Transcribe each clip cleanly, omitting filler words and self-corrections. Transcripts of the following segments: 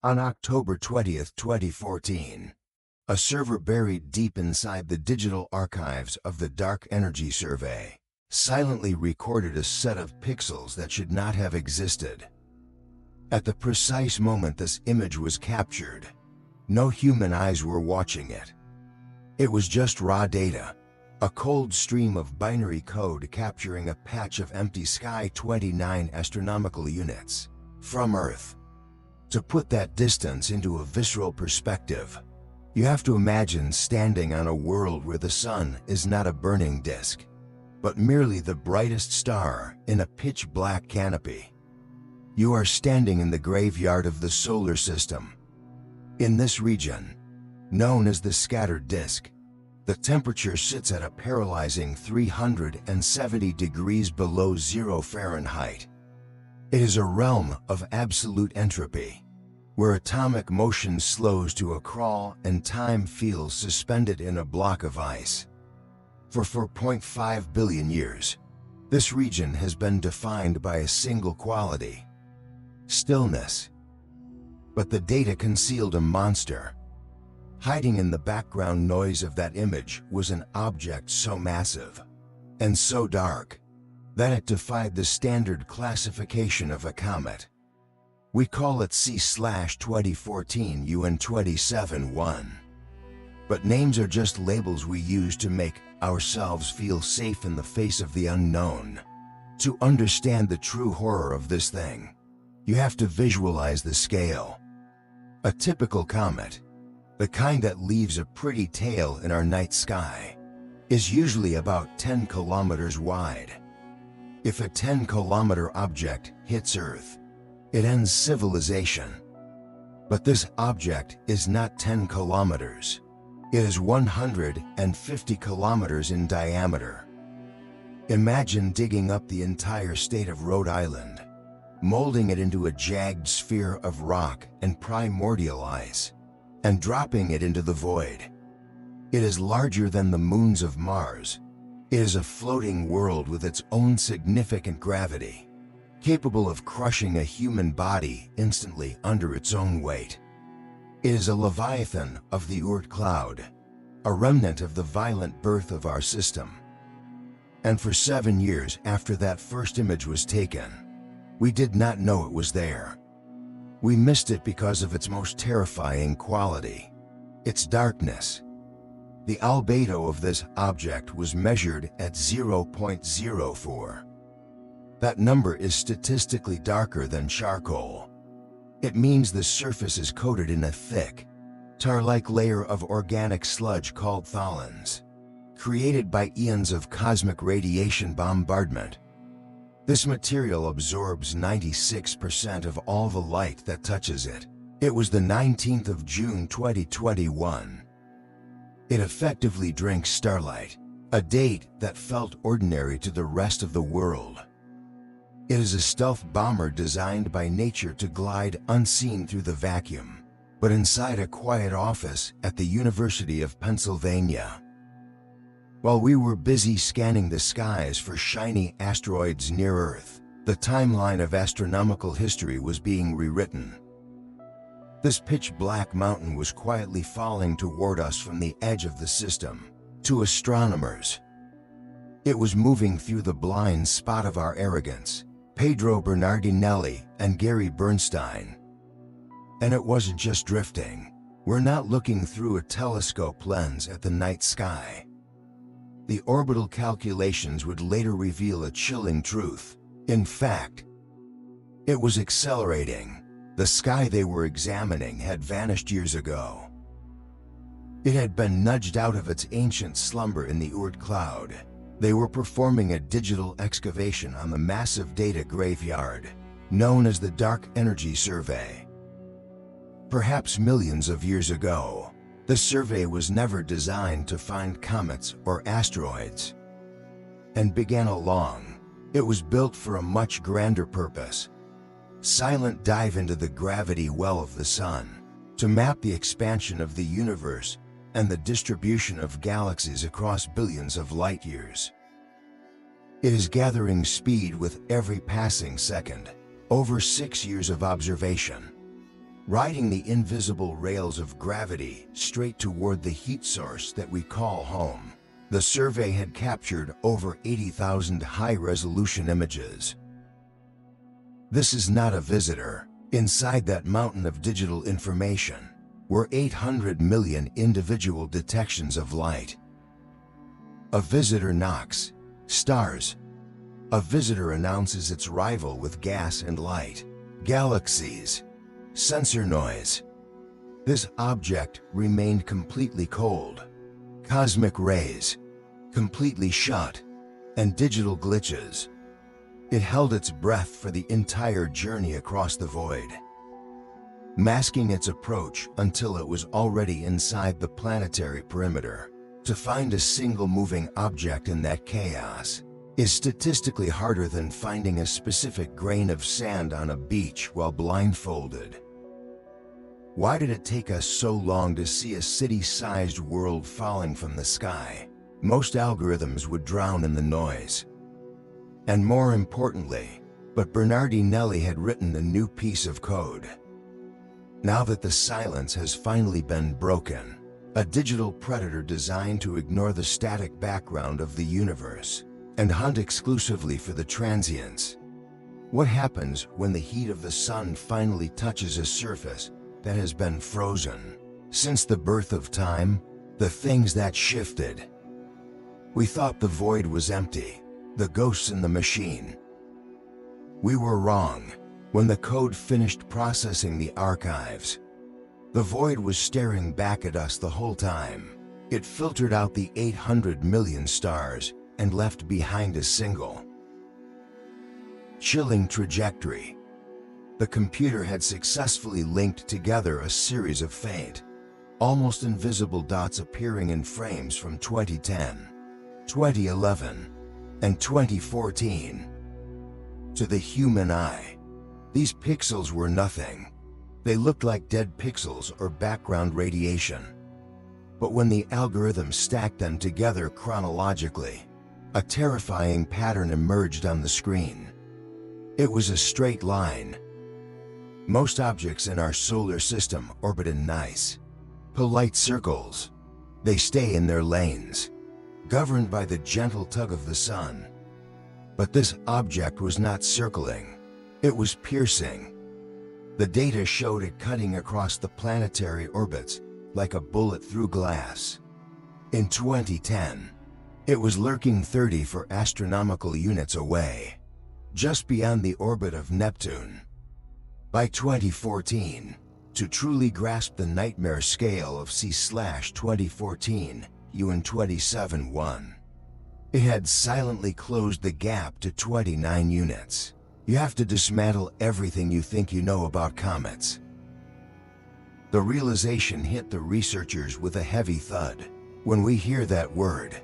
On October 20th, 2014, a server buried deep inside the digital archives of the Dark Energy Survey silently recorded a set of pixels that should not have existed. At the precise moment this image was captured, no human eyes were watching it. It was just raw data, a cold stream of binary code capturing a patch of empty sky 29 astronomical units from Earth. To put that distance into a visceral perspective, you have to imagine standing on a world where the sun is not a burning disk, but merely the brightest star in a pitch-black canopy. You are standing in the graveyard of the solar system. In this region, known as the scattered disk, the temperature sits at a paralyzing 370 degrees below 0 Fahrenheit. It is a realm of absolute entropy, where atomic motion slows to a crawl and time feels suspended in a block of ice. For 4.5 billion years, this region has been defined by a single quality: stillness. But the data concealed a monster. Hiding in the background noise of that image was an object so massive and so dark that it defied the standard classification of a comet. We call it C/2014 UN-271. But names are just labels we use to make ourselves feel safe in the face of the unknown. To understand the true horror of this thing, you have to visualize the scale. A typical comet, the kind that leaves a pretty tail in our night sky, is usually about 10 kilometers wide. If a 10-kilometer object hits Earth, it ends civilization. But this object is not 10 kilometers. It is 150 kilometers in diameter. Imagine digging up the entire state of Rhode Island, molding it into a jagged sphere of rock and primordial ice, and dropping it into the void. It is larger than the moons of Mars. It is a floating world with its own significant gravity, capable of crushing a human body instantly under its own weight. It is a leviathan of the Oort cloud, a remnant of the violent birth of our system. And for 7 years after that first image was taken, we did not know it was there. We missed it because of its most terrifying quality: its darkness. The albedo of this object was measured at 0.04. That number is statistically darker than charcoal. It means the surface is coated in a thick, tar-like layer of organic sludge called tholins, created by eons of cosmic radiation bombardment. This material absorbs 96% of all the light that touches it. It was the 19th of June 2021. It effectively drinks starlight, a date that felt ordinary to the rest of the world. It is a stealth bomber designed by nature to glide unseen through the vacuum, but inside a quiet office at the University of Pennsylvania. While we were busy scanning the skies for shiny asteroids near Earth, the timeline of astronomical history was being rewritten. This pitch-black mountain was quietly falling toward us from the edge of the system. To astronomers, it was moving through the blind spot of our arrogance, Pedro Bernardinelli and Gary Bernstein. And it wasn't just drifting. We're not looking through a telescope lens at the night sky. The orbital calculations would later reveal a chilling truth. In fact, it was accelerating. The sky they were examining had vanished years ago. It had been nudged out of its ancient slumber in the Oort cloud. They were performing a digital excavation on the massive data graveyard, known as the Dark Energy Survey. Perhaps millions of years ago, the survey was never designed to find comets or asteroids, and began along. It was built for a much grander purpose: silent dive into the gravity well of the sun, to map the expansion of the universe and the distribution of galaxies across billions of light years. It is gathering speed with every passing second. Over 6 years of observation, riding the invisible rails of gravity straight toward the heat source that we call home. The survey had captured over 80,000 high-resolution images. This is not a visitor. Inside that mountain of digital information were 800 million individual detections of light. A visitor knocks. Stars. A visitor announces its rival with gas and light. Galaxies. Sensor noise. This object remained completely cold. Cosmic rays. Completely shut. And digital glitches. It held its breath for the entire journey across the void, masking its approach until it was already inside the planetary perimeter. To find a single moving object in that chaos is statistically harder than finding a specific grain of sand on a beach while blindfolded. Why did it take us so long to see a city-sized world falling from the sky? Most algorithms would drown in the noise. And more importantly, but Bernardinelli had written a new piece of code. Now that the silence has finally been broken, a digital predator designed to ignore the static background of the universe and hunt exclusively for the transients. What happens when the heat of the sun finally touches a surface that has been frozen? Since the birth of time, the things that shifted. We thought the void was empty, the ghosts in the machine. We were wrong. When the code finished processing the archives, the void was staring back at us the whole time. It filtered out the 800 million stars and left behind a single, chilling trajectory. The computer had successfully linked together a series of faint, almost invisible dots appearing in frames from 2010, 2011, and 2014. To the human eye, these pixels were nothing. They looked like dead pixels or background radiation. But when the algorithm stacked them together chronologically, a terrifying pattern emerged on the screen. It was a straight line. Most objects in our solar system orbit in nice, polite circles. They stay in their lanes, governed by the gentle tug of the sun. But this object was not circling. It was piercing. The data showed it cutting across the planetary orbits like a bullet through glass. In 2010, it was lurking 34 astronomical units away, just beyond the orbit of Neptune. By 2014, to truly grasp the nightmare scale of C/2014, UN 27.1, it had silently closed the gap to 29 units. You have to dismantle everything you think you know about comets. The realization hit the researchers with a heavy thud. When we hear that word,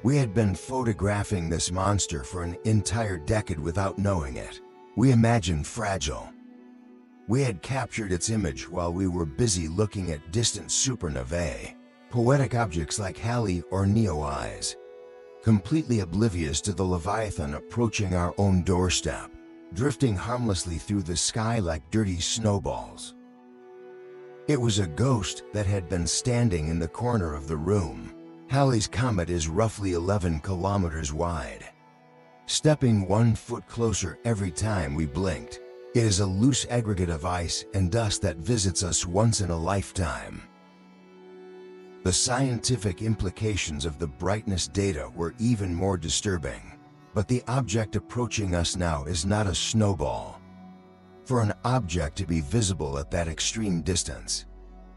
we had been photographing this monster for an entire decade without knowing it. We imagined fragile. We had captured its image while we were busy looking at distant supernovae, poetic objects like Halley or Neowise, completely oblivious to the Leviathan approaching our own doorstep, drifting harmlessly through the sky like dirty snowballs. It was a ghost that had been standing in the corner of the room. Halley's comet is roughly 11 kilometers wide. Stepping 1 foot closer every time we blinked, it is a loose aggregate of ice and dust that visits us once in a lifetime. The scientific implications of the brightness data were even more disturbing. But the object approaching us now is not a snowball. For an object to be visible at that extreme distance,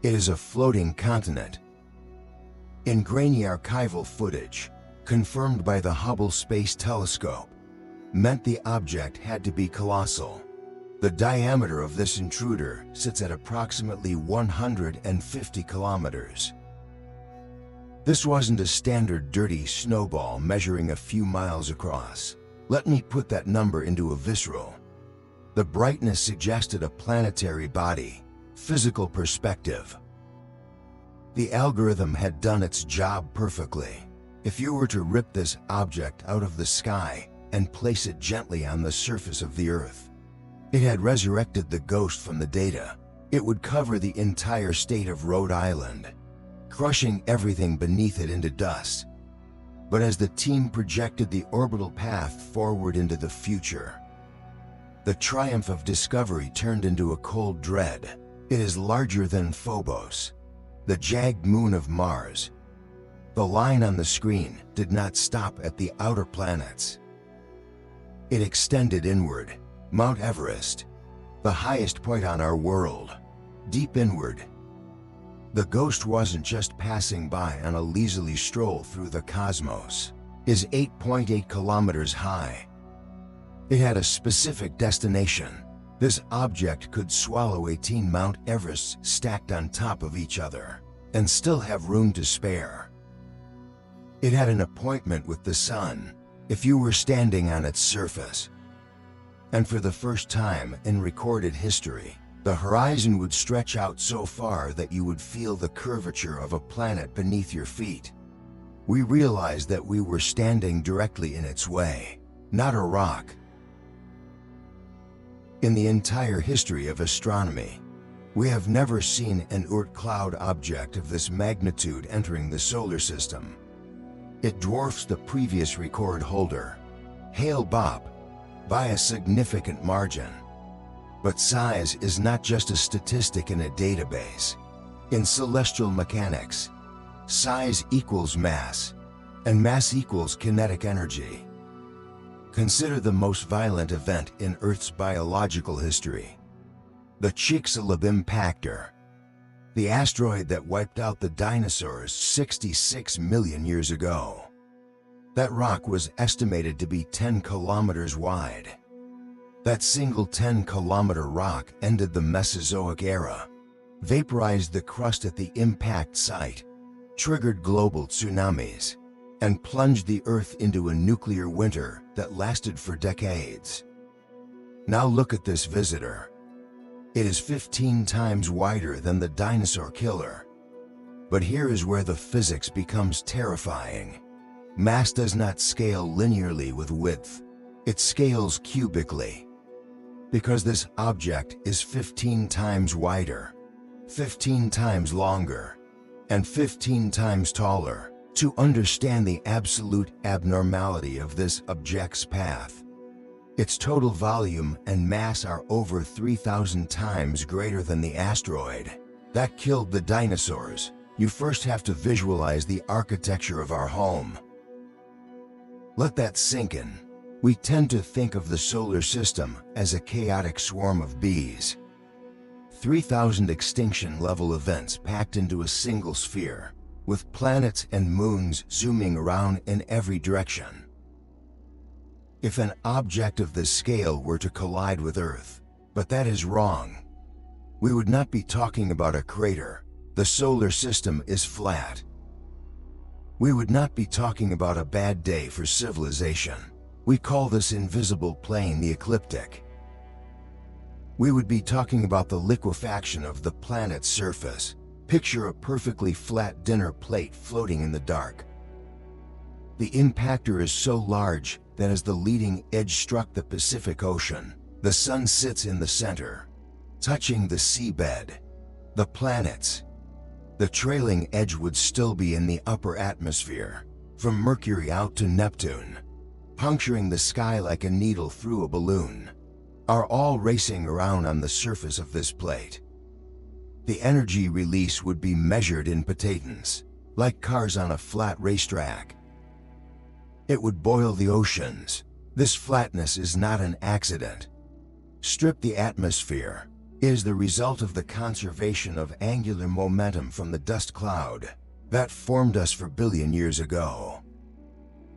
it is a floating continent. In grainy archival footage, confirmed by the Hubble Space Telescope, meant the object had to be colossal. The diameter of this intruder sits at approximately 150 kilometers. This wasn't a standard dirty snowball measuring a few miles across. Let me put that number into a visceral. The brightness suggested a planetary body, physical perspective. The algorithm had done its job perfectly. If you were to rip this object out of the sky and place it gently on the surface of the Earth, it had resurrected the ghost from the data. It would cover the entire state of Rhode Island, crushing everything beneath it into dust. But as the team projected the orbital path forward into the future, the triumph of discovery turned into a cold dread. It is larger than Phobos, the jagged moon of Mars. The line on the screen did not stop at the outer planets. It extended inward, Mount Everest, the highest point on our world, deep inward. The ghost wasn't just passing by on a leisurely stroll through the cosmos. It is 8.8 kilometers high. It had a specific destination. This object could swallow 18 Mount Everests stacked on top of each other and still have room to spare. It had an appointment with the sun if you were standing on its surface. And for the first time in recorded history, the horizon would stretch out so far that you would feel the curvature of a planet beneath your feet. We realized that we were standing directly in its way, not a rock. In the entire history of astronomy, we have never seen an Oort cloud object of this magnitude entering the solar system. It dwarfs the previous record holder, Hale-Bopp, by a significant margin. But size is not just a statistic in a database. In celestial mechanics, size equals mass, and mass equals kinetic energy. Consider the most violent event in Earth's biological history: the Chicxulub impactor, the asteroid that wiped out the dinosaurs 66 million years ago. That rock was estimated to be 10 kilometers wide. That single 10-kilometer rock ended the Mesozoic era, vaporized the crust at the impact site, triggered global tsunamis, and plunged the Earth into a nuclear winter that lasted for decades. Now look at this visitor. It is 15 times wider than the dinosaur killer. But here is where the physics becomes terrifying. Mass does not scale linearly with width. It scales cubically. Because this object is 15 times wider, 15 times longer, and 15 times taller. To understand the absolute abnormality of this object's path, its total volume and mass are over 3,000 times greater than the asteroid that killed the dinosaurs. You first have to visualize the architecture of our home. Let that sink in. We tend to think of the solar system as a chaotic swarm of bees. 3,000 extinction-level events packed into a single sphere, with planets and moons zooming around in every direction. If an object of this scale were to collide with Earth, but that is wrong, we would not be talking about a crater. The solar system is flat. We would not be talking about a bad day for civilization. We call this invisible plane the ecliptic. We would be talking about the liquefaction of the planet's surface. Picture a perfectly flat dinner plate floating in the dark. The impactor is so large that as the leading edge struck the Pacific Ocean, the sun sits in the center, touching the seabed. The planets, the trailing edge would still be in the upper atmosphere, from Mercury out to Neptune, puncturing the sky like a needle through a balloon, are all racing around on the surface of this plate. The energy release would be measured in petatons, like cars on a flat racetrack. It would boil the oceans. This flatness is not an accident. Strip the atmosphere. It is the result of the conservation of angular momentum from the dust cloud that formed us 4 billion years ago,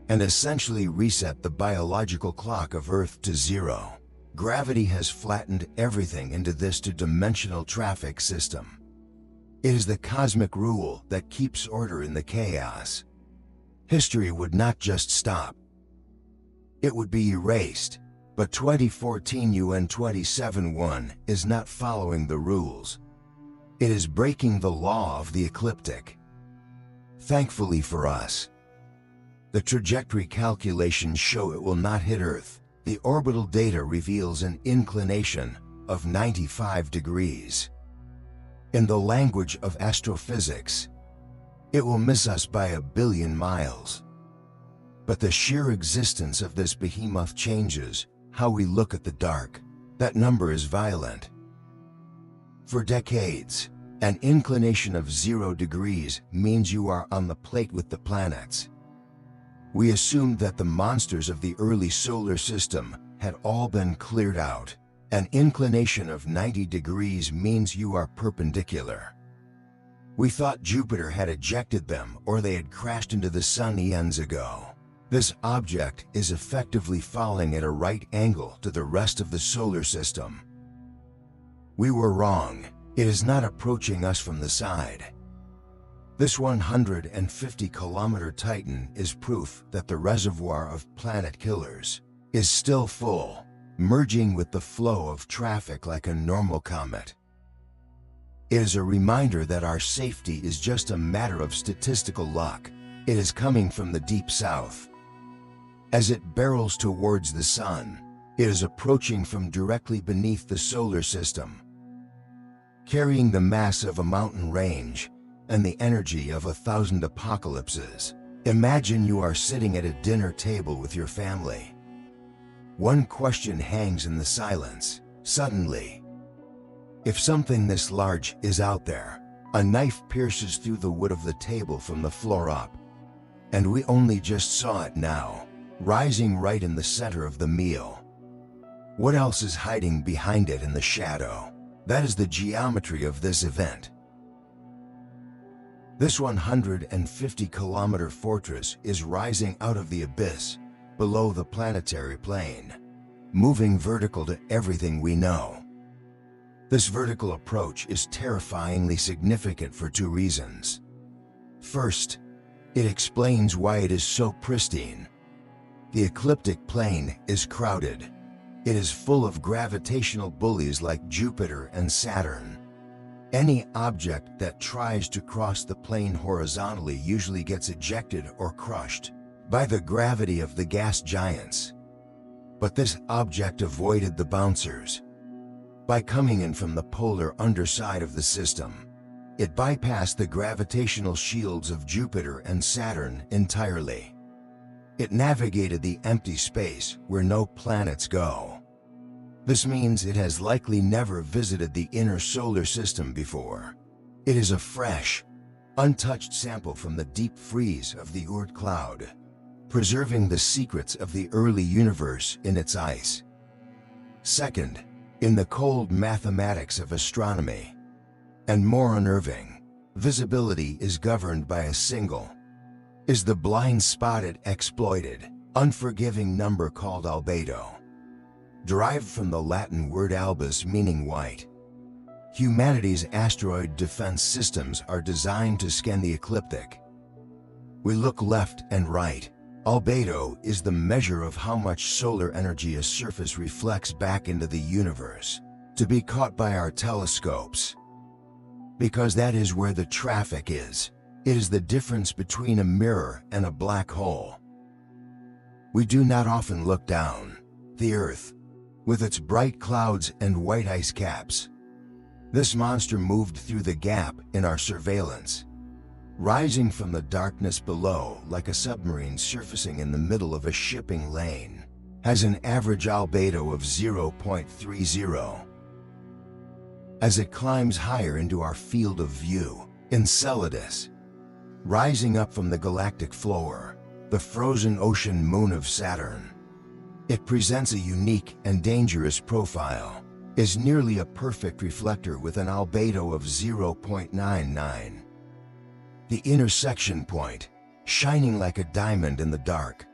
and essentially reset the biological clock of Earth to zero. Gravity has flattened everything into this two-dimensional traffic system. It is the cosmic rule that keeps order in the chaos. History would not just stop. It would be erased. But 2014 UN 27.1 is not following the rules. It is breaking the law of the ecliptic. Thankfully for us, the trajectory calculations show it will not hit Earth. The orbital data reveals an inclination of 95 degrees. In the language of astrophysics, it will miss us by a billion miles. But the sheer existence of this behemoth changes how we look at the dark. That number is violent. For decades, an inclination of 0 degrees means you are on the plate with the planets. We assumed that the monsters of the early solar system had all been cleared out. An inclination of 90 degrees means you are perpendicular. We thought Jupiter had ejected them or they had crashed into the sun eons ago. This object is effectively falling at a right angle to the rest of the solar system. We were wrong. It is not approaching us from the side. This 150-kilometer Titan is proof that the reservoir of planet killers is still full, merging with the flow of traffic like a normal comet. It is a reminder that our safety is just a matter of statistical luck. It is coming from the deep south. As it barrels towards the sun, it is approaching from directly beneath the solar system, carrying the mass of a mountain range and the energy of 1,000 apocalypses. Imagine you are sitting at a dinner table with your family. One question hangs in the silence. Suddenly, if something this large is out there, a knife pierces through the wood of the table from the floor up, and we only just saw it now, rising right in the center of the meal. What else is hiding behind it in the shadow? That is the geometry of this event. This 150-kilometer fortress is rising out of the abyss below the planetary plane, moving vertical to everything we know. This vertical approach is terrifyingly significant for 2 reasons. First, it explains why it is so pristine. The ecliptic plane is crowded. It is full of gravitational bullies like Jupiter and Saturn. Any object that tries to cross the plane horizontally usually gets ejected or crushed by the gravity of the gas giants. But this object avoided the bouncers. By coming in from the polar underside of the system, it bypassed the gravitational shields of Jupiter and Saturn entirely. It navigated the empty space where no planets go. This means it has likely never visited the inner solar system before. It is a fresh, untouched sample from the deep freeze of the Oort cloud, preserving the secrets of the early universe in its ice. Second, in the cold mathematics of astronomy, and more unnerving, visibility is governed by a single, is the blind-spotted, exploited, unforgiving number called albedo, derived from the Latin word albus meaning white. Humanity's asteroid defense systems are designed to scan the ecliptic. We look left and right. Albedo is the measure of how much solar energy a surface reflects back into the universe, to be caught by our telescopes. Because that is where the traffic is. It is the difference between a mirror and a black hole. We do not often look down. The Earth, with its bright clouds and white ice caps. This monster moved through the gap in our surveillance, rising from the darkness below like a submarine surfacing in the middle of a shipping lane, has an average albedo of 0.30. As it climbs higher into our field of view, Enceladus, rising up from the galactic floor, the frozen ocean moon of Saturn, it presents a unique and dangerous profile, is nearly a perfect reflector with an albedo of 0.99. The intersection point, shining like a diamond in the dark.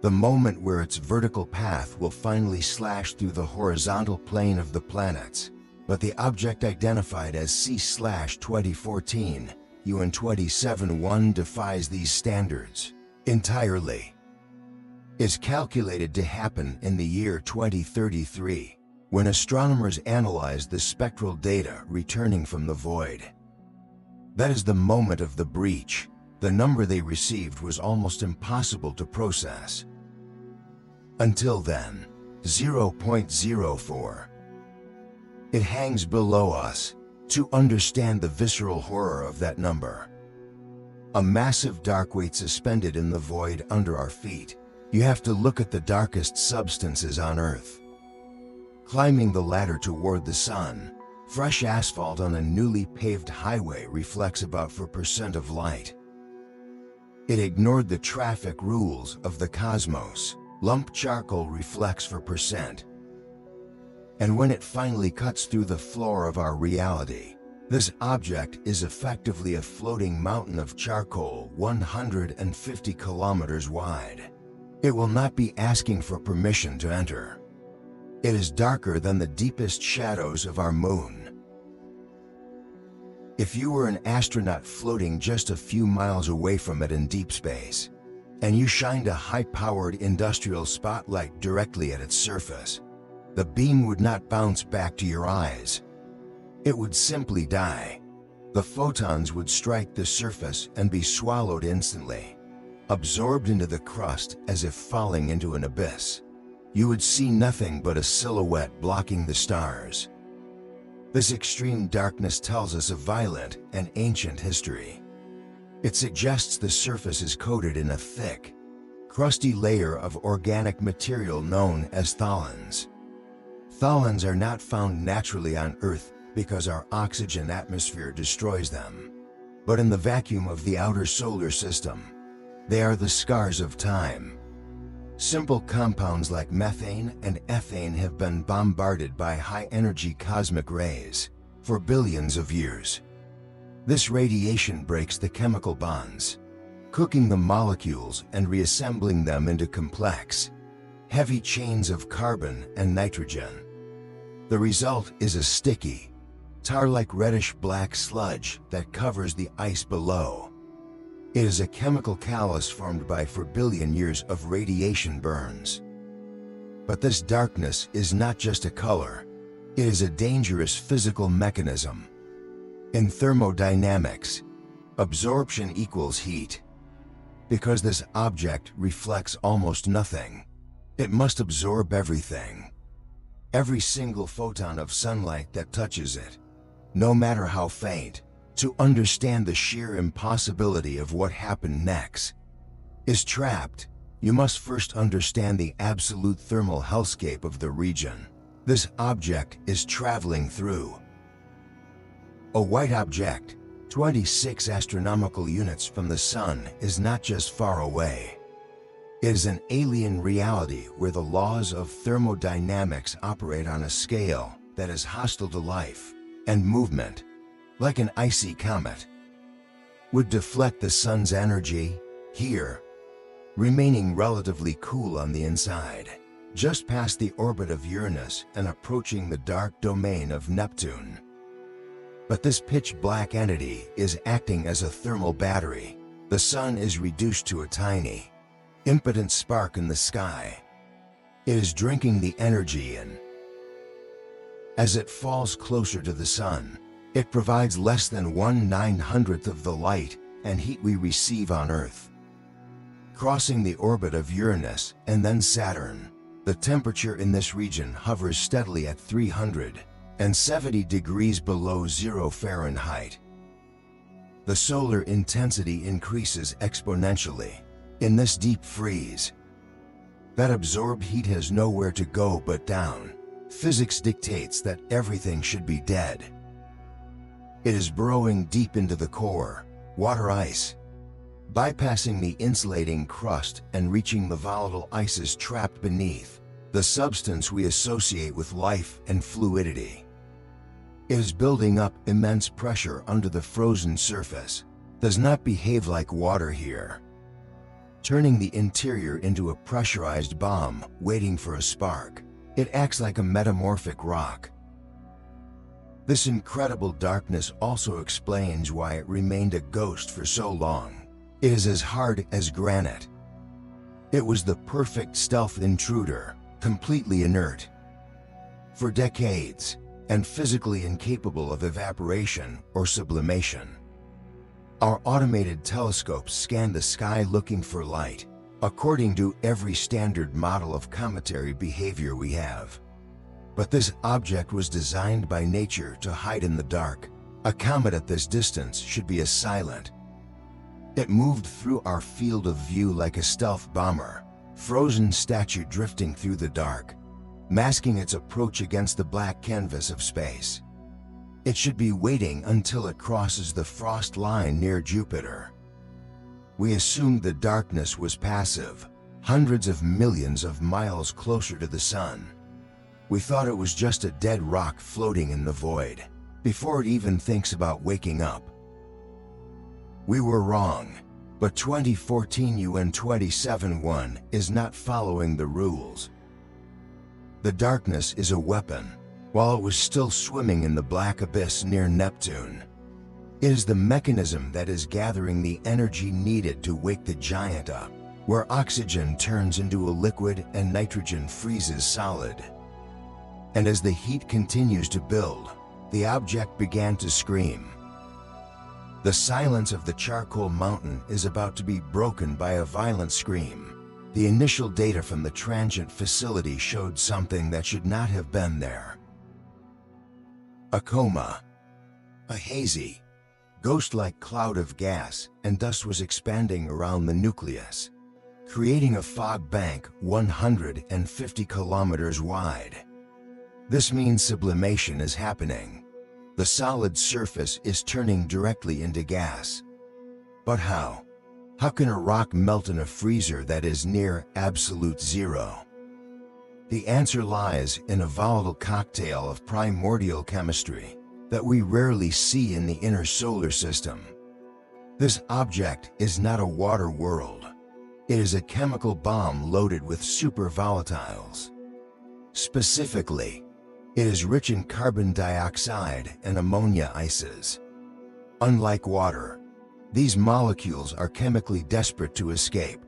The moment where its vertical path will finally slash through the horizontal plane of the planets, but the object identified as C/2014, UN 271 defies these standards entirely. Is calculated to happen in the year 2033, when astronomers analyze the spectral data returning from the void. That is the moment of the breach. The number they received was almost impossible to process. Until then, 0.04. It hangs below us, to understand the visceral horror of that number. A massive dark weight suspended in the void under our feet. You have to look at the darkest substances on Earth. Climbing the ladder toward the sun, fresh asphalt on a newly paved highway reflects about 4% of light. It ignored the traffic rules of the cosmos. Lump charcoal reflects 4%. And when it finally cuts through the floor of our reality, this object is effectively a floating mountain of charcoal 150 kilometers wide. It will not be asking for permission to enter. It is darker than the deepest shadows of our moon. If you were an astronaut floating just a few miles away from it in deep space, and you shined a high-powered industrial spotlight directly at its surface, the beam would not bounce back to your eyes. It would simply die. The photons would strike the surface and be swallowed instantly, absorbed into the crust as if falling into an abyss. You would see nothing but a silhouette blocking the stars. This extreme darkness tells us a violent and ancient history. It suggests the surface is coated in a thick, crusty layer of organic material known as tholins. Tholins are not found naturally on Earth because our oxygen atmosphere destroys them, but in the vacuum of the outer solar system. They are the scars of time. Simple compounds like methane and ethane have been bombarded by high-energy cosmic rays for billions of years. This radiation breaks the chemical bonds, cooking the molecules and reassembling them into complex, heavy chains of carbon and nitrogen. The result is a sticky, tar-like reddish-black sludge that covers the ice below. It is a chemical callus formed by 4 billion years of radiation burns. But this darkness is not just a color. It is a dangerous physical mechanism. In thermodynamics, absorption equals heat. Because this object reflects almost nothing, it must absorb everything. Every single photon of sunlight that touches it, no matter how faint. To understand the sheer impossibility of what happened next is trapped, you must first understand the absolute thermal hellscape of the region this object is traveling through. A white object, 26 astronomical units from the Sun, is not just far away. It is an alien reality where the laws of thermodynamics operate on a scale that is hostile to life and movement. Like an icy comet, would deflect the sun's energy here, remaining relatively cool on the inside, just past the orbit of Uranus and approaching the dark domain of Neptune. But this pitch-black entity is acting as a thermal battery. The sun is reduced to a tiny, impotent spark in the sky. It is drinking the energy in. As it falls closer to the sun, it provides less than 1/900th of the light and heat we receive on Earth. Crossing the orbit of Uranus and then Saturn, the temperature in this region hovers steadily at 370 degrees below 0 Fahrenheit. The solar intensity increases exponentially in this deep freeze. That absorbed heat has nowhere to go but down. Physics dictates that everything should be dead. It is burrowing deep into the core, water ice, bypassing the insulating crust and reaching the volatile ices trapped beneath, the substance we associate with life and fluidity. It is building up immense pressure under the frozen surface, does not behave like water here, turning the interior into a pressurized bomb waiting for a spark. It acts like a metamorphic rock. This incredible darkness also explains why it remained a ghost for so long. It is as hard as granite. It was the perfect stealth intruder, completely inert for decades, and physically incapable of evaporation or sublimation. Our automated telescopes scan the sky looking for light, according to every standard model of cometary behavior we have. But this object was designed by nature to hide in the dark, A comet at this distance should be as silent. It moved through our field of view like a stealth bomber, frozen statue drifting through the dark, masking its approach against the black canvas of space. It should be waiting until it crosses the frost line near Jupiter. We assumed the darkness was passive, hundreds of millions of miles closer to the sun. We thought it was just a dead rock floating in the void, before it even thinks about waking up. We were wrong, but 2014 UN 271 is not following the rules. The darkness is a weapon, while it was still swimming in the black abyss near Neptune. It is the mechanism that is gathering the energy needed to wake the giant up, where oxygen turns into a liquid and nitrogen freezes solid. And as the heat continues to build, the object began to scream. The silence of the charcoal mountain is about to be broken by a violent scream. The initial data from the transient facility showed something that should not have been there. A coma. A hazy, ghost-like cloud of gas and dust was expanding around the nucleus, creating a fog bank 150 kilometers wide. This means sublimation is happening. The solid surface is turning directly into gas. But how? How can a rock melt in a freezer that is near absolute zero? The answer lies in a volatile cocktail of primordial chemistry that we rarely see in the inner solar system. This object is not a water world. It is a chemical bomb loaded with supervolatiles. Specifically, it is rich in carbon dioxide and ammonia ices. Unlike water, these molecules are chemically desperate to escape.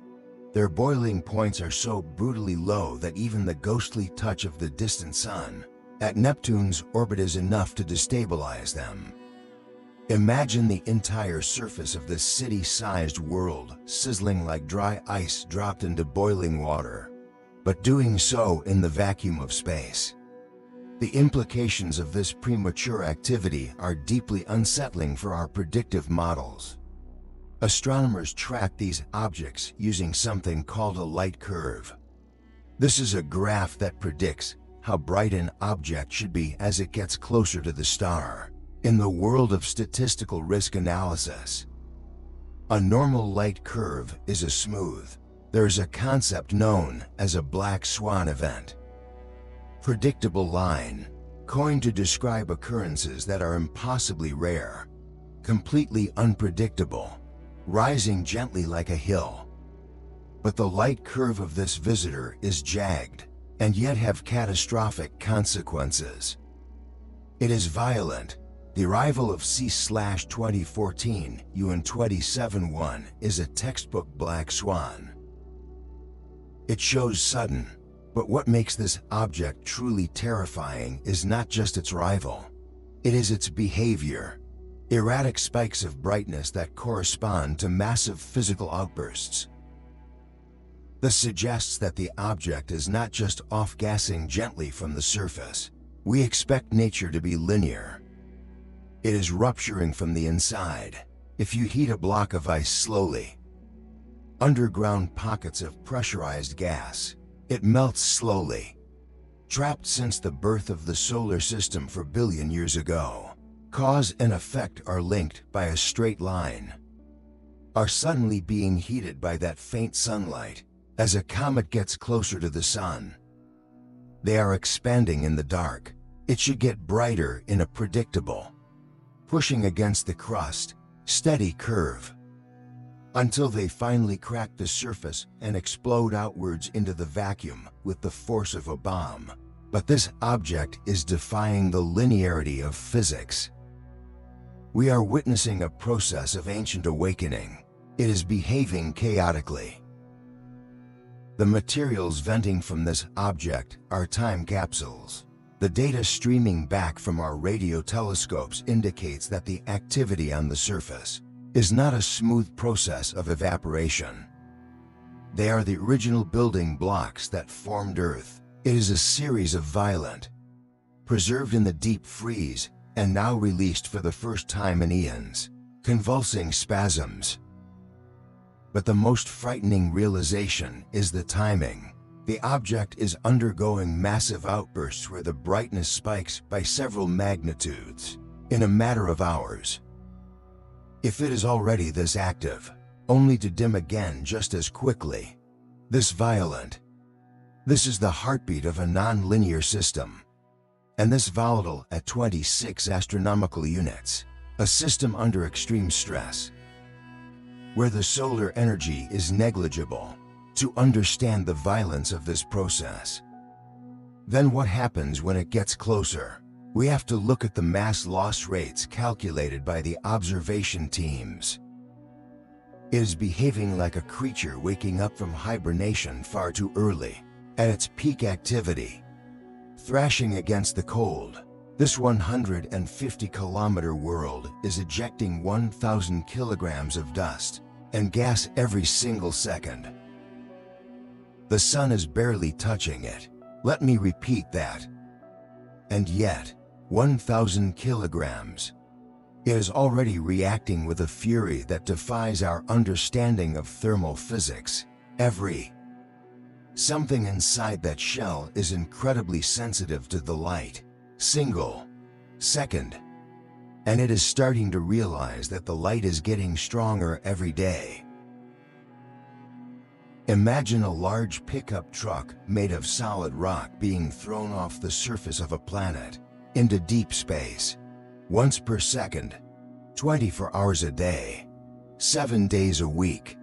Their boiling points are so brutally low that even the ghostly touch of the distant sun at Neptune's orbit is enough to destabilize them. Imagine the entire surface of this city-sized world sizzling like dry ice dropped into boiling water, but doing so in the vacuum of space. The implications of this premature activity are deeply unsettling for our predictive models. Astronomers track these objects using something called a light curve. This is a graph that predicts how bright an object should be as it gets closer to the star. In the world of statistical risk analysis, a normal light curve is a smooth. There is a concept known as a black swan event. Predictable line, coined to describe occurrences that are impossibly rare, completely unpredictable, rising gently like a hill. But the light curve of this visitor is jagged, and yet have catastrophic consequences. It is violent. The arrival of C/2014 UN 271 is a textbook black swan. It shows sudden, but what makes this object truly terrifying is not just its arrival. It is its behavior. Erratic spikes of brightness that correspond to massive physical outbursts. This suggests that the object is not just off-gassing gently from the surface. We expect nature to be linear. It is rupturing from the inside. If you heat a block of ice slowly, underground pockets of pressurized gas, it melts slowly. Trapped since the birth of the solar system 4 billion years ago, cause and effect are linked by a straight line. Are suddenly being heated by that faint sunlight as a comet gets closer to the sun. They are expanding in the dark. It should get brighter in a predictable, pushing against the crust, steady curve, until they finally crack the surface and explode outwards into the vacuum with the force of a bomb. But this object is defying the linearity of physics. We are witnessing a process of ancient awakening. It is behaving chaotically. The materials venting from this object are time capsules. The data streaming back from our radio telescopes indicates that the activity on the surface is not a smooth process of evaporation. They are the original building blocks that formed Earth. It is a series of violent, preserved in the deep freeze, and now released for the first time in eons, convulsing spasms. But the most frightening realization is the timing. The object is undergoing massive outbursts where the brightness spikes by several magnitudes in a matter of hours. If it is already this active, only to dim again just as quickly, this violent. This is the heartbeat of a non-linear system. And this volatile at 26 astronomical units, a system under extreme stress, where the solar energy is negligible. To understand the violence of this process, then what happens when it gets closer? We have to look at the mass loss rates calculated by the observation teams. It is behaving like a creature waking up from hibernation far too early. At its peak activity, thrashing against the cold, this 150-kilometer world is ejecting 1,000 kilograms of dust and gas every single second. The sun is barely touching it. Let me repeat that. And yet, 1,000 kilograms. It is already reacting with a fury that defies our understanding of thermal physics. Something inside that shell is incredibly sensitive to the light. Single second. And it is starting to realize that the light is getting stronger every day. Imagine a large pickup truck made of solid rock being thrown off the surface of a planet into deep space. Once per second, 24 hours a day, 7 days a week.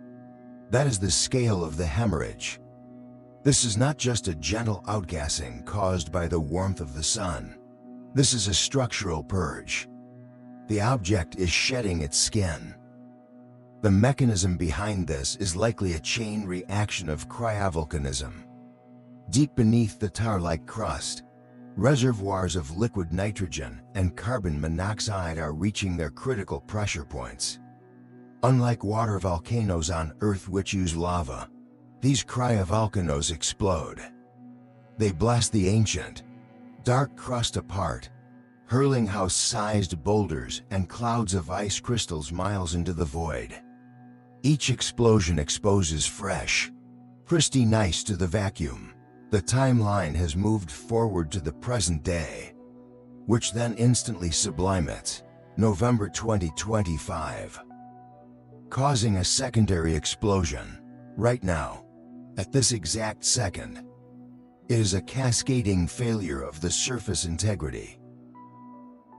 That is the scale of the hemorrhage. This is not just a gentle outgassing caused by the warmth of the sun. This is a structural purge. The object is shedding its skin. The mechanism behind this is likely a chain reaction of cryovolcanism. Deep beneath the tar-like crust, reservoirs of liquid nitrogen and carbon monoxide are reaching their critical pressure points. Unlike water volcanoes on Earth which use lava, these cryovolcanoes explode. They blast the ancient, dark crust apart, hurling house-sized boulders and clouds of ice crystals miles into the void. Each explosion exposes fresh, pristine ice to the vacuum. The timeline has moved forward to the present day, which then instantly sublimates, November 2025, causing a secondary explosion. Right now, at this exact second, it is a cascading failure of the surface integrity.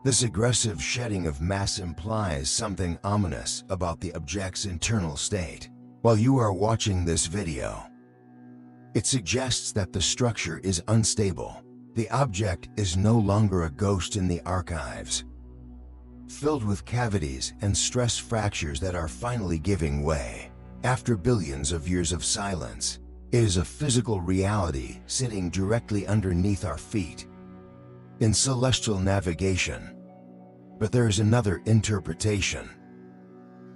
This aggressive shedding of mass implies something ominous about the object's internal state. While you are watching this video, it suggests that the structure is unstable. The object is no longer a ghost in the archives, filled with cavities and stress fractures that are finally giving way. After billions of years of silence, it is a physical reality sitting directly underneath our feet. In celestial navigation. But there is another interpretation.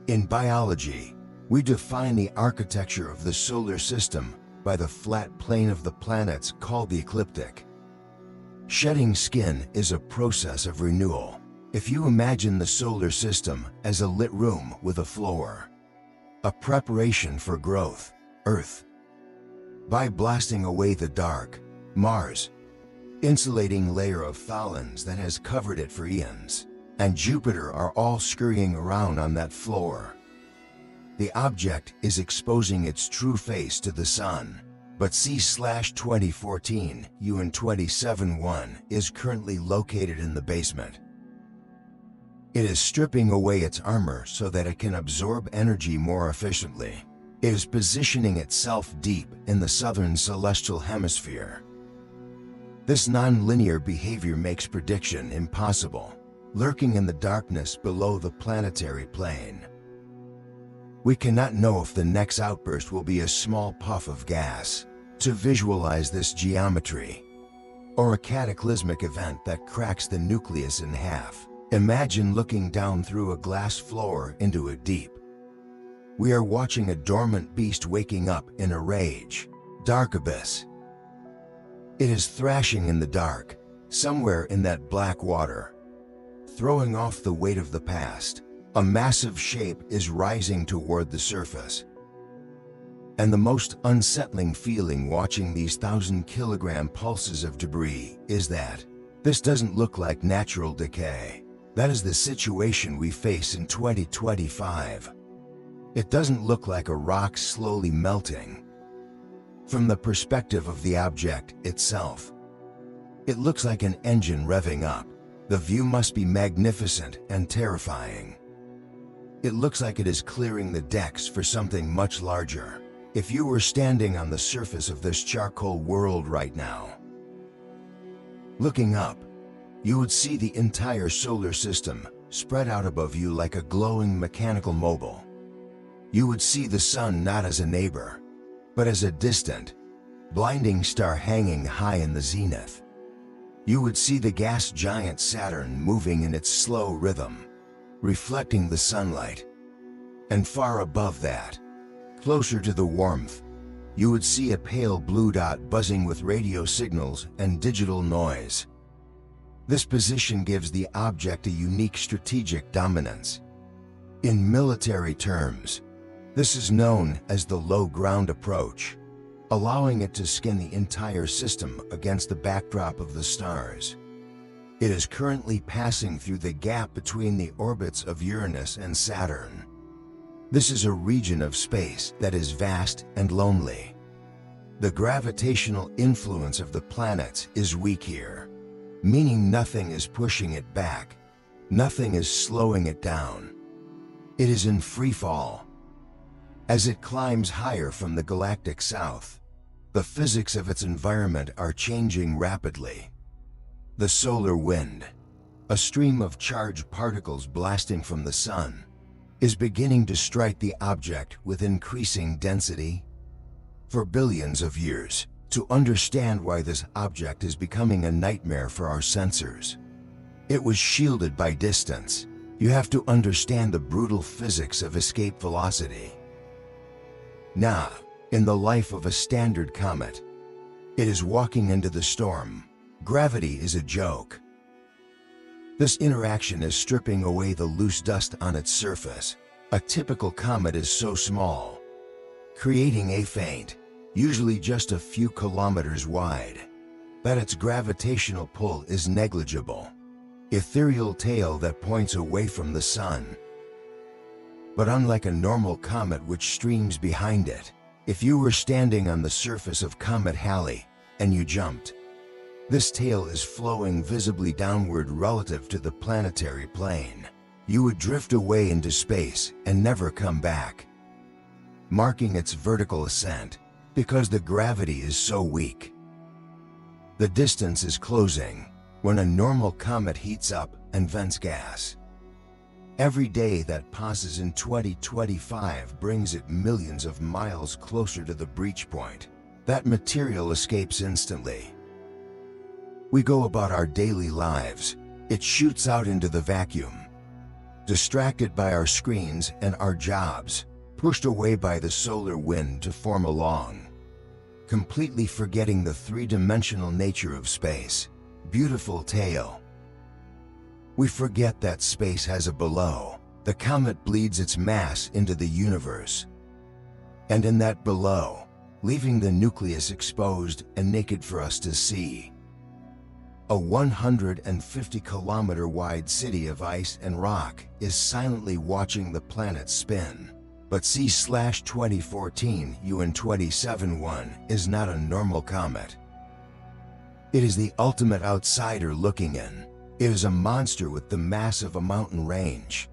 In biology, we define the architecture of the solar system by the flat plane of the planets called the ecliptic. Shedding skin is a process of renewal. If you imagine the solar system as a lit room with a floor, a preparation for growth, Earth, by blasting away the dark, Mars, insulating layer of thalons that has covered it for eons, and Jupiter are all scurrying around on that floor. The object is exposing its true face to the sun, but C/2014 UN 271 is currently located in the basement. It is stripping away its armor so that it can absorb energy more efficiently. It is positioning itself deep in the southern celestial hemisphere. This non-linear behavior makes prediction impossible, lurking in the darkness below the planetary plane. We cannot know if the next outburst will be a small puff of gas. To visualize this geometry, or a cataclysmic event that cracks the nucleus in half, imagine looking down through a glass floor into a deep. We are watching a dormant beast waking up in a rage, dark abyss. It is thrashing in the dark, somewhere in that black water. throwing off the weight of the past. A massive shape is rising toward the surface. And the most unsettling feeling watching these 1,000-kilogram pulses of debris is that this doesn't look like natural decay. That is the situation we face in 2025. It doesn't look like a rock slowly melting. From the perspective of the object itself, it looks like an engine revving up. The view must be magnificent and terrifying. It looks like it is clearing the decks for something much larger. If you were standing on the surface of this charcoal world right now, looking up, you would see the entire solar system spread out above you like a glowing mechanical mobile. You would see the sun not as a neighbor, but as a distant, blinding star hanging high in the zenith. You would see the gas giant Saturn moving in its slow rhythm, reflecting the sunlight. And far above that, closer to the warmth, you would see a pale blue dot buzzing with radio signals and digital noise. This position gives the object a unique strategic dominance. In military terms, this is known as the low ground approach, allowing it to scan the entire system against the backdrop of the stars. It is currently passing through the gap between the orbits of Uranus and Saturn. This is a region of space that is vast and lonely. The gravitational influence of the planets is weak here, meaning nothing is pushing it back, nothing is slowing it down. It is in free fall. As it climbs higher from the galactic south, the physics of its environment are changing rapidly. The solar wind, a stream of charged particles blasting from the sun, is beginning to strike the object with increasing density. For billions of years, to understand why this object is becoming a nightmare for our sensors, it was shielded by distance. You have to understand the brutal physics of escape velocity. Now, in the life of a standard comet, it is walking into the storm. Gravity is a joke. This interaction is stripping away the loose dust on its surface. A typical comet is so small, creating a faint, usually just a few kilometers wide, that its gravitational pull is negligible. Ethereal tail that points away from the sun. But unlike a normal comet which streams behind it, if you were standing on the surface of Comet Halley and you jumped, this tail is flowing visibly downward relative to the planetary plane. You would drift away into space and never come back, marking its vertical ascent because the gravity is so weak. The distance is closing when a normal comet heats up and vents gas. Every day that passes in 2025 brings it millions of miles closer to the breach point. That material escapes instantly. We go about our daily lives. It shoots out into the vacuum, distracted by our screens and our jobs, pushed away by the solar wind to form a long, completely forgetting the three-dimensional nature of space. Beautiful tail. We forget that space has a below. The comet bleeds its mass into the universe. And in that below, leaving the nucleus exposed and naked for us to see. A 150-kilometer wide city of ice and rock is silently watching the planet spin. But C/2014 UN 271 is not a normal comet. It is the ultimate outsider looking in. It is a monster with the mass of a mountain range.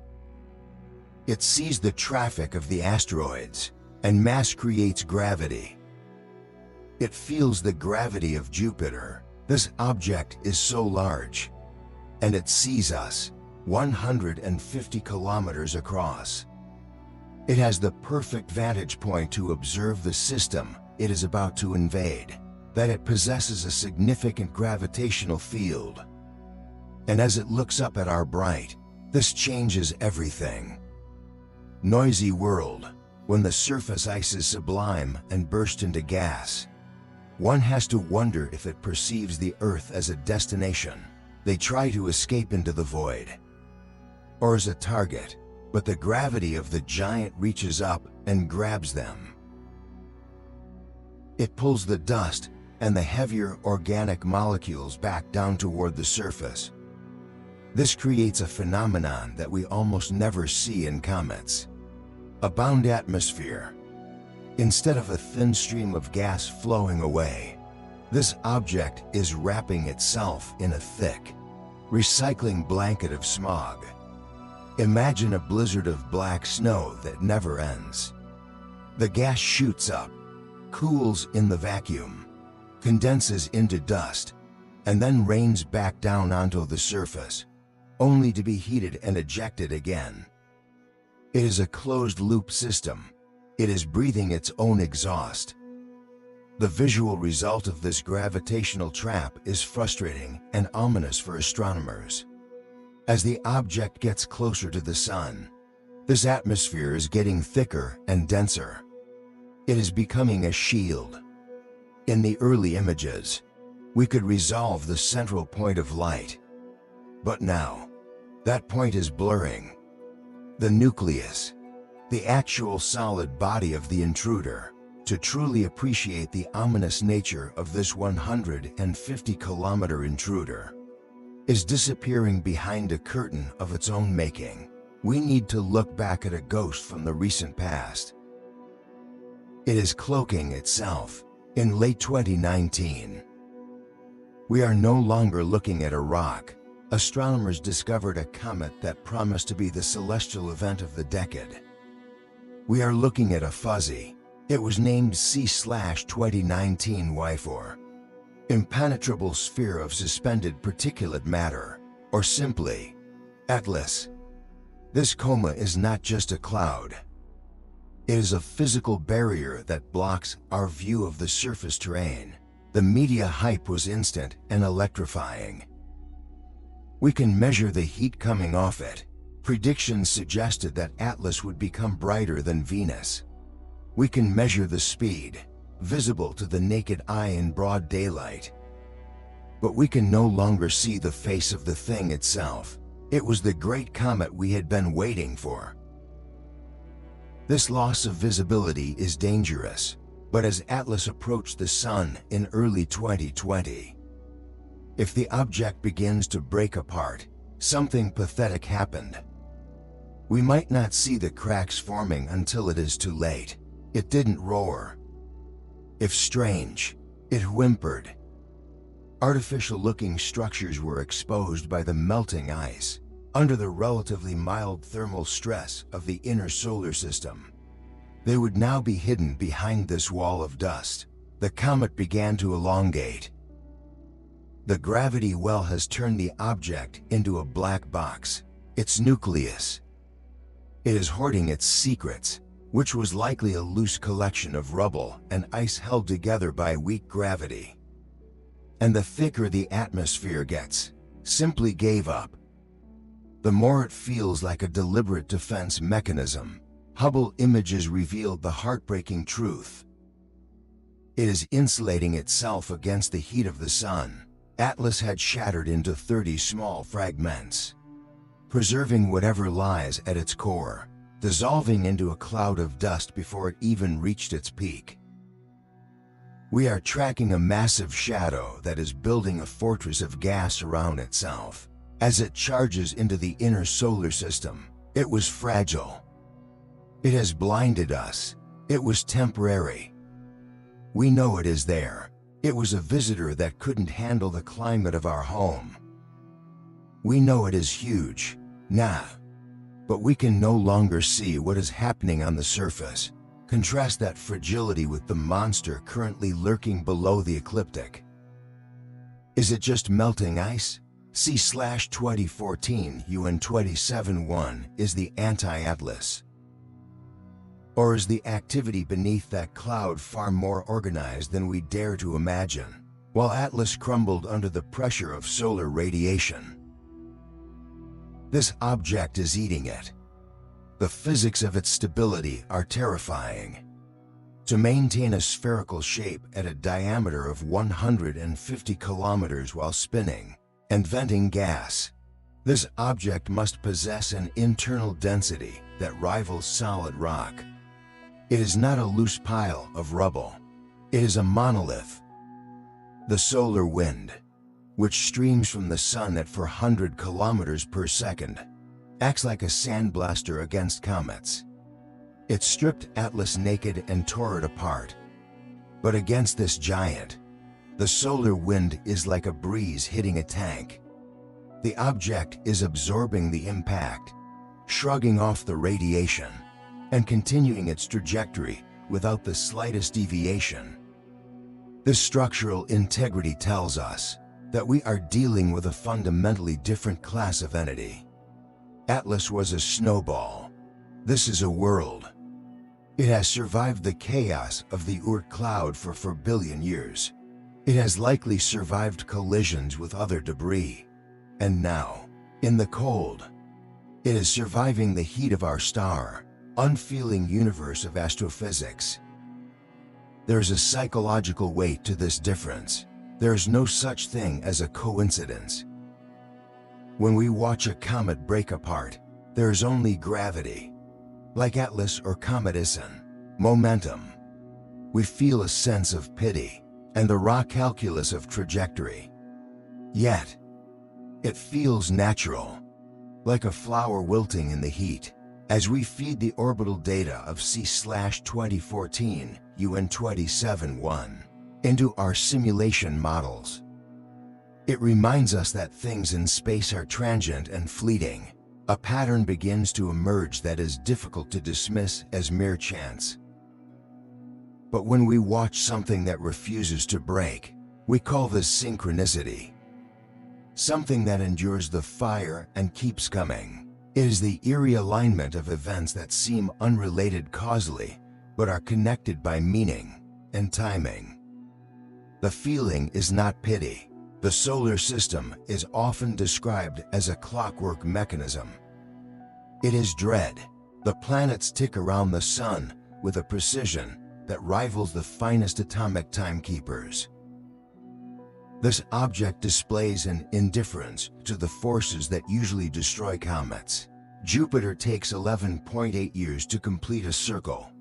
It sees the traffic of the asteroids, and mass creates gravity. It feels the gravity of Jupiter. This object is so large, and it sees us, 150 kilometers across. It has the perfect vantage point to observe the system it is about to invade, that it possesses a significant gravitational field. And as it looks up at our bright, this changes everything. Noisy world, when the surface ice is sublime and burst into gas. One has to wonder if it perceives the Earth as a destination. They try to escape into the void, or as a target, but the gravity of the giant reaches up and grabs them. It pulls the dust and the heavier organic molecules back down toward the surface. This creates a phenomenon that we almost never see in comets: a bound atmosphere. Instead of a thin stream of gas flowing away, this object is wrapping itself in a thick, recycling blanket of smog. Imagine a blizzard of black snow that never ends. The gas shoots up, cools in the vacuum, condenses into dust, and then rains back down onto the surface, only to be heated and ejected again. It is a closed-loop system. It is breathing its own exhaust. The visual result of this gravitational trap is frustrating and ominous for astronomers. As the object gets closer to the sun, this atmosphere is getting thicker and denser. It is becoming a shield. In the early images, we could resolve the central point of light. But now, that point is blurring. The nucleus, the actual solid body of the intruder, to truly appreciate the ominous nature of this 150-kilometer intruder, is disappearing behind a curtain of its own making. We need to look back at a ghost from the recent past. It is cloaking itself. In late 2019, we are no longer looking at a rock. Astronomers discovered a comet that promised to be the celestial event of the decade. We are looking at a fuzzy. It was named C/2019 Y4. Impenetrable sphere of suspended particulate matter, or simply, Atlas. This coma is not just a cloud. It is a physical barrier that blocks our view of the surface terrain. The media hype was instant and electrifying. We can measure the heat coming off it. Predictions suggested that Atlas would become brighter than Venus. We can measure the speed, visible to the naked eye in broad daylight. But we can no longer see the face of the thing itself. It was the great comet we had been waiting for. This loss of visibility is dangerous, but as Atlas approached the Sun in early 2020, if the object begins to break apart, something pathetic happened. We might not see the cracks forming until it is too late. It didn't roar. If strange, it whimpered. Artificial-looking structures were exposed by the melting ice under the relatively mild thermal stress of the inner solar system. They would now be hidden behind this wall of dust. The comet began to elongate. The gravity well has turned the object into a black box, its nucleus. It is hoarding its secrets, which was likely a loose collection of rubble and ice held together by weak gravity. And the thicker the atmosphere gets, simply gave up. The more it feels like a deliberate defense mechanism. Hubble images revealed the heartbreaking truth. It is insulating itself against the heat of the sun. Atlas had shattered into 30 small fragments, preserving whatever lies at its core, dissolving into a cloud of dust before it even reached its peak. We are tracking a massive shadow that is building a fortress of gas around itself. As it charges into the inner solar system, it was fragile. It has blinded us. It was temporary. We know it is there. It was a visitor that couldn't handle the climate of our home. We know it is huge, but we can no longer see what is happening on the surface. Contrast that fragility with the monster currently lurking below the ecliptic. Is it just melting ice? C/2014 UN 271 is the anti-Atlas. Or is the activity beneath that cloud far more organized than we dare to imagine, while Atlas crumbled under the pressure of solar radiation? This object is eating it. The physics of its stability are terrifying. To maintain a spherical shape at a diameter of 150 kilometers while spinning and venting gas, This object must possess an internal density that rivals solid rock. It is not a loose pile of rubble. It is a monolith. The solar wind, which streams from the sun at 400 kilometers per second, acts like a sandblaster against comets. It stripped Atlas naked and tore it apart. But against this giant, the solar wind is like a breeze hitting a tank. The object is absorbing the impact, shrugging off the radiation, and continuing its trajectory without the slightest deviation. This structural integrity tells us that we are dealing with a fundamentally different class of entity. Atlas was a snowball. This is a world. It has survived the chaos of the Oort cloud for 4 billion years. It has likely survived collisions with other debris. And now, in the cold, it is surviving the heat of our star, unfeeling universe of astrophysics. There's a psychological weight to this difference. There's no such thing as a coincidence. When we watch a comet break apart, there's only gravity. Like Atlas or Comet Isen, momentum. We feel a sense of pity and the raw calculus of trajectory. Yet, it feels natural, like a flower wilting in the heat, as we feed the orbital data of C/2014 UN 27-1 into our simulation models. It reminds us that things in space are transient and fleeting. A pattern begins to emerge that is difficult to dismiss as mere chance. But when we watch something that refuses to break, we call this synchronicity. Something that endures the fire and keeps coming. It is the eerie alignment of events that seem unrelated causally, but are connected by meaning and timing. The feeling is not pity. The solar system is often described as a clockwork mechanism. It is dread. The planets tick around the sun with a precision that rivals the finest atomic timekeepers. This object displays an indifference to the forces that usually destroy comets. Jupiter takes 11.8 years to complete a circle.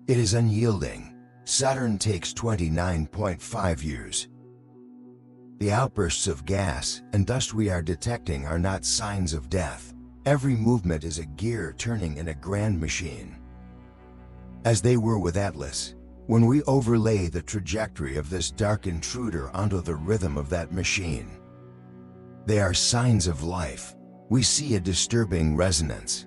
It is unyielding. Saturn takes 29.5 years. The outbursts of gas and dust we are detecting are not signs of death. Every movement is a gear turning in a grand machine. As they were with Atlas, when we overlay the trajectory of this dark intruder onto the rhythm of that machine, they are signs of life. We see a disturbing resonance.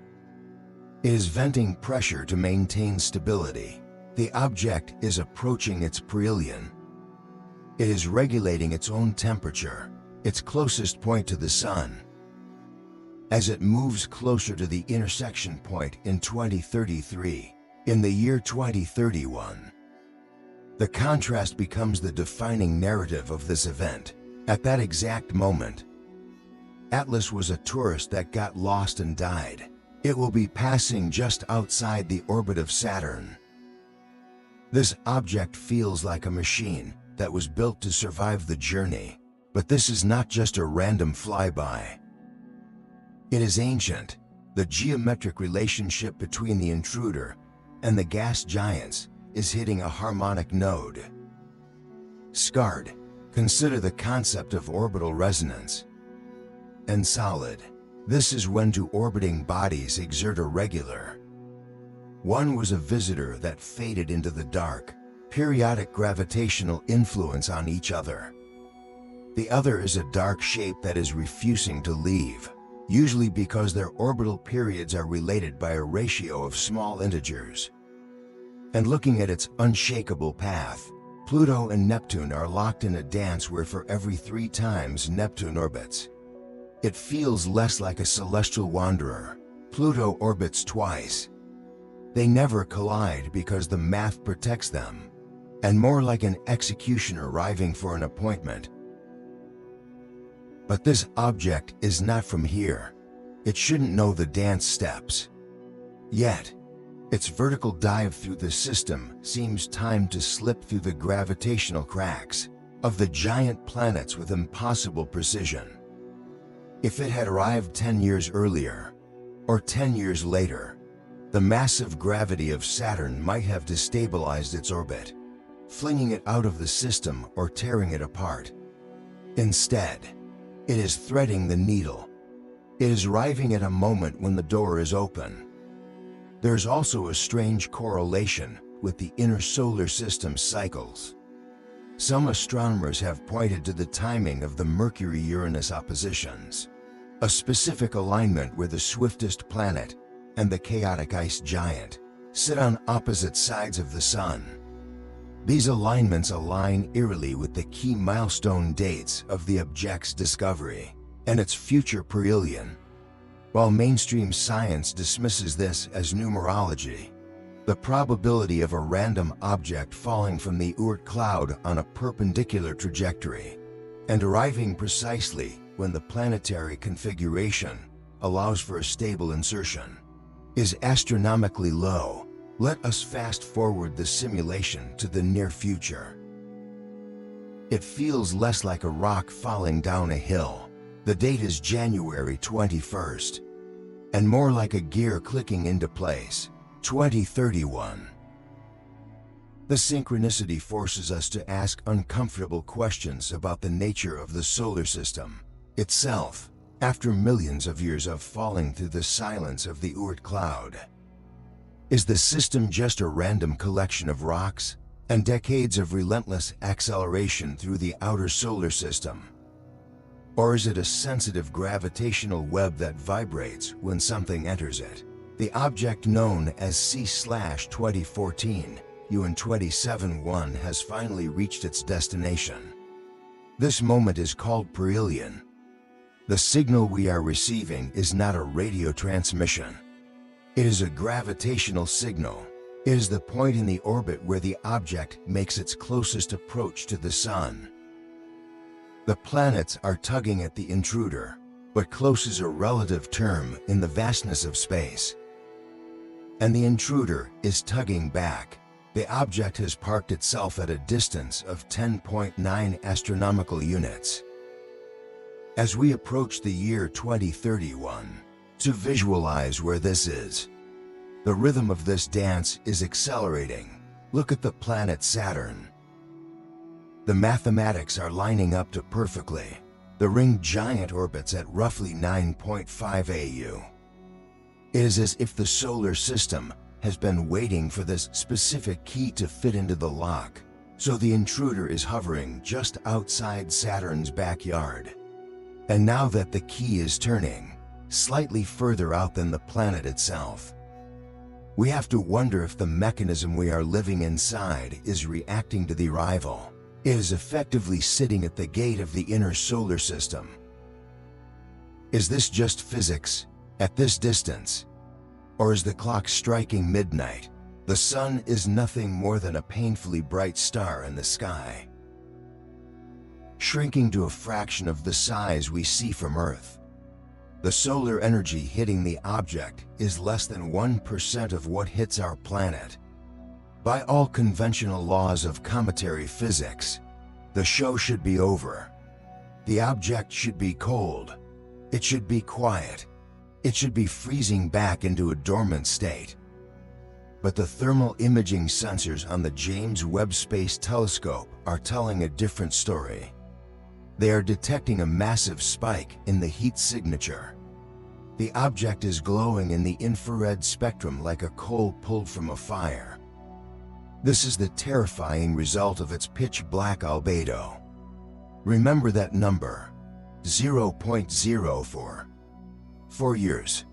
It is venting pressure to maintain stability. The object is approaching its perihelion. It is regulating its own temperature, its closest point to the sun. As it moves closer to the intersection point in 2033, in the year 2031, the contrast becomes the defining narrative of this event. At that exact moment, Atlas was a tourist that got lost and died. It will be passing just outside the orbit of Saturn. This object feels like a machine that was built to survive the journey. But this is not just a random flyby. It is ancient. The geometric relationship between the intruder and the gas giants is hitting a harmonic node. Scarred, consider the concept of orbital resonance. And solid, this is when two orbiting bodies exert a regular. One was a visitor that faded into the dark, periodic gravitational influence on each other. The other is a dark shape that is refusing to leave, usually because their orbital periods are related by a ratio of small integers. And looking at its unshakable path, Pluto and Neptune are locked in a dance where for every 3 times Neptune orbits, it feels less like a celestial wanderer. Pluto orbits twice. They never collide because the math protects them, and more like an executioner arriving for an appointment. But this object is not from here. It shouldn't know the dance steps. Yet, its vertical dive through the system seems timed to slip through the gravitational cracks of the giant planets with impossible precision. If it had arrived 10 years earlier, or 10 years later, the massive gravity of Saturn might have destabilized its orbit, flinging it out of the system or tearing it apart. Instead, it is threading the needle. It is arriving at a moment when the door is open. There's also a strange correlation with the inner solar system cycles. Some astronomers have pointed to the timing of the Mercury-Uranus oppositions, a specific alignment where the swiftest planet and the chaotic ice giant sit on opposite sides of the Sun. These alignments align eerily with the key milestone dates of the object's discovery and its future perihelion. While mainstream science dismisses this as numerology, the probability of a random object falling from the Oort cloud on a perpendicular trajectory and arriving precisely when the planetary configuration allows for a stable insertion is astronomically low. Let us fast forward the simulation to the near future. It feels less like a rock falling down a hill. The date is January 21st, and more like a gear clicking into place, 2031. The synchronicity forces us to ask uncomfortable questions about the nature of the solar system itself, after millions of years of falling through the silence of the Oort cloud. Is the system just a random collection of rocks and decades of relentless acceleration through the outer solar system? Or is it a sensitive gravitational web that vibrates when something enters it? The object known as C/2014 UN 271 has finally reached its destination. This moment is called perihelion. The signal we are receiving is not a radio transmission. It is a gravitational signal. It is the point in the orbit where the object makes its closest approach to the Sun. The planets are tugging at the intruder, but close is a relative term in the vastness of space. And the intruder is tugging back. The object has parked itself at a distance of 10.9 astronomical units. As we approach the year 2031, to visualize where this is, the rhythm of this dance is accelerating. Look at the planet Saturn. The mathematics are lining up to perfectly. The ring giant orbits at roughly 9.5 AU. It is as if the solar system has been waiting for this specific key to fit into the lock, so the intruder is hovering just outside Saturn's backyard. And now that the key is turning slightly further out than the planet itself, we have to wonder if the mechanism we are living inside is reacting to the arrival. It is effectively sitting at the gate of the inner solar system. Is this just physics at this distance? Or is the clock striking midnight? The Sun is nothing more than a painfully bright star in the sky, shrinking to a fraction of the size we see from Earth. The solar energy hitting the object is less than 1% of what hits our planet. By all conventional laws of cometary physics, the show should be over. The object should be cold. It should be quiet. It should be freezing back into a dormant state. But the thermal imaging sensors on the James Webb Space Telescope are telling a different story. They are detecting a massive spike in the heat signature. The object is glowing in the infrared spectrum like a coal pulled from a fire. This is the terrifying result of its pitch-black albedo. Remember that number, 0.04. For years,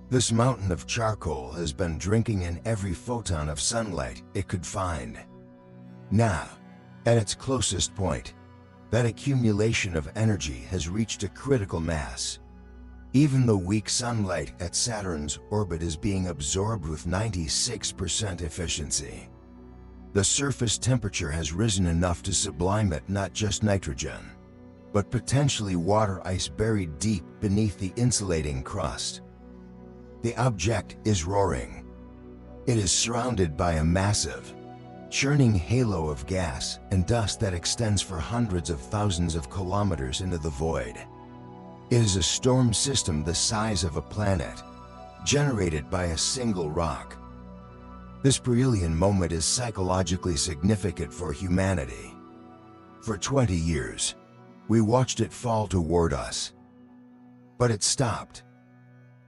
this mountain of charcoal has been drinking in every photon of sunlight it could find. Now, at its closest point, that accumulation of energy has reached a critical mass. Even the weak sunlight at Saturn's orbit is being absorbed with 96% efficiency. The surface temperature has risen enough to sublime it not just nitrogen, but potentially water ice buried deep beneath the insulating crust. The object is roaring. It is surrounded by a massive, churning halo of gas and dust that extends for hundreds of thousands of kilometers into the void. It is a storm system the size of a planet, generated by a single rock. This Brillian moment is psychologically significant for humanity. For 20 years, we watched it fall toward us. But it stopped.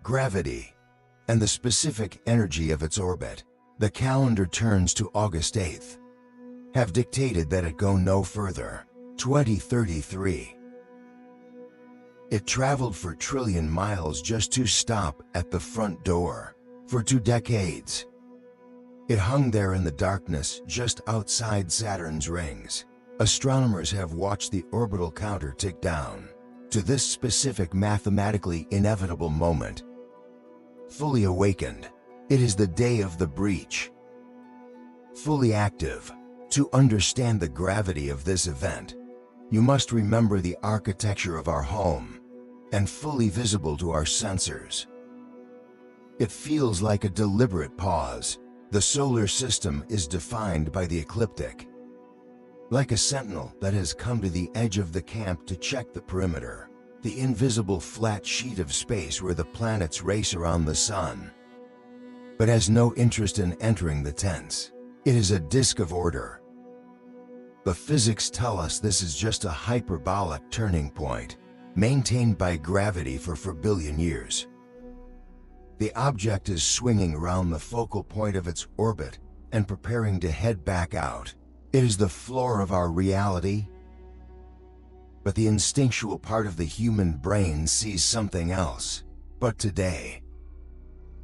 Gravity, and the specific energy of its orbit, the calendar turns to August 8th, have dictated that it go no further. 2033. It traveled for trillion miles just to stop at the front door. For 2 decades, it hung there in the darkness just outside Saturn's rings. Astronomers have watched the orbital counter tick down to this specific mathematically inevitable moment. Fully awakened, it is the day of the breach. Fully active, to understand the gravity of this event, you must remember the architecture of our home, and fully visible to our sensors. It feels like a deliberate pause. The solar system is defined by the ecliptic, like a sentinel that has come to the edge of the camp to check the perimeter, the invisible flat sheet of space where the planets race around the sun, but has no interest in entering the tents. It is a disk of order. The physics tell us this is just a hyperbolic turning point, maintained by gravity for 4 billion years. The object is swinging around the focal point of its orbit and preparing to head back out. It is the floor of our reality. But the instinctual part of the human brain sees something else. But today,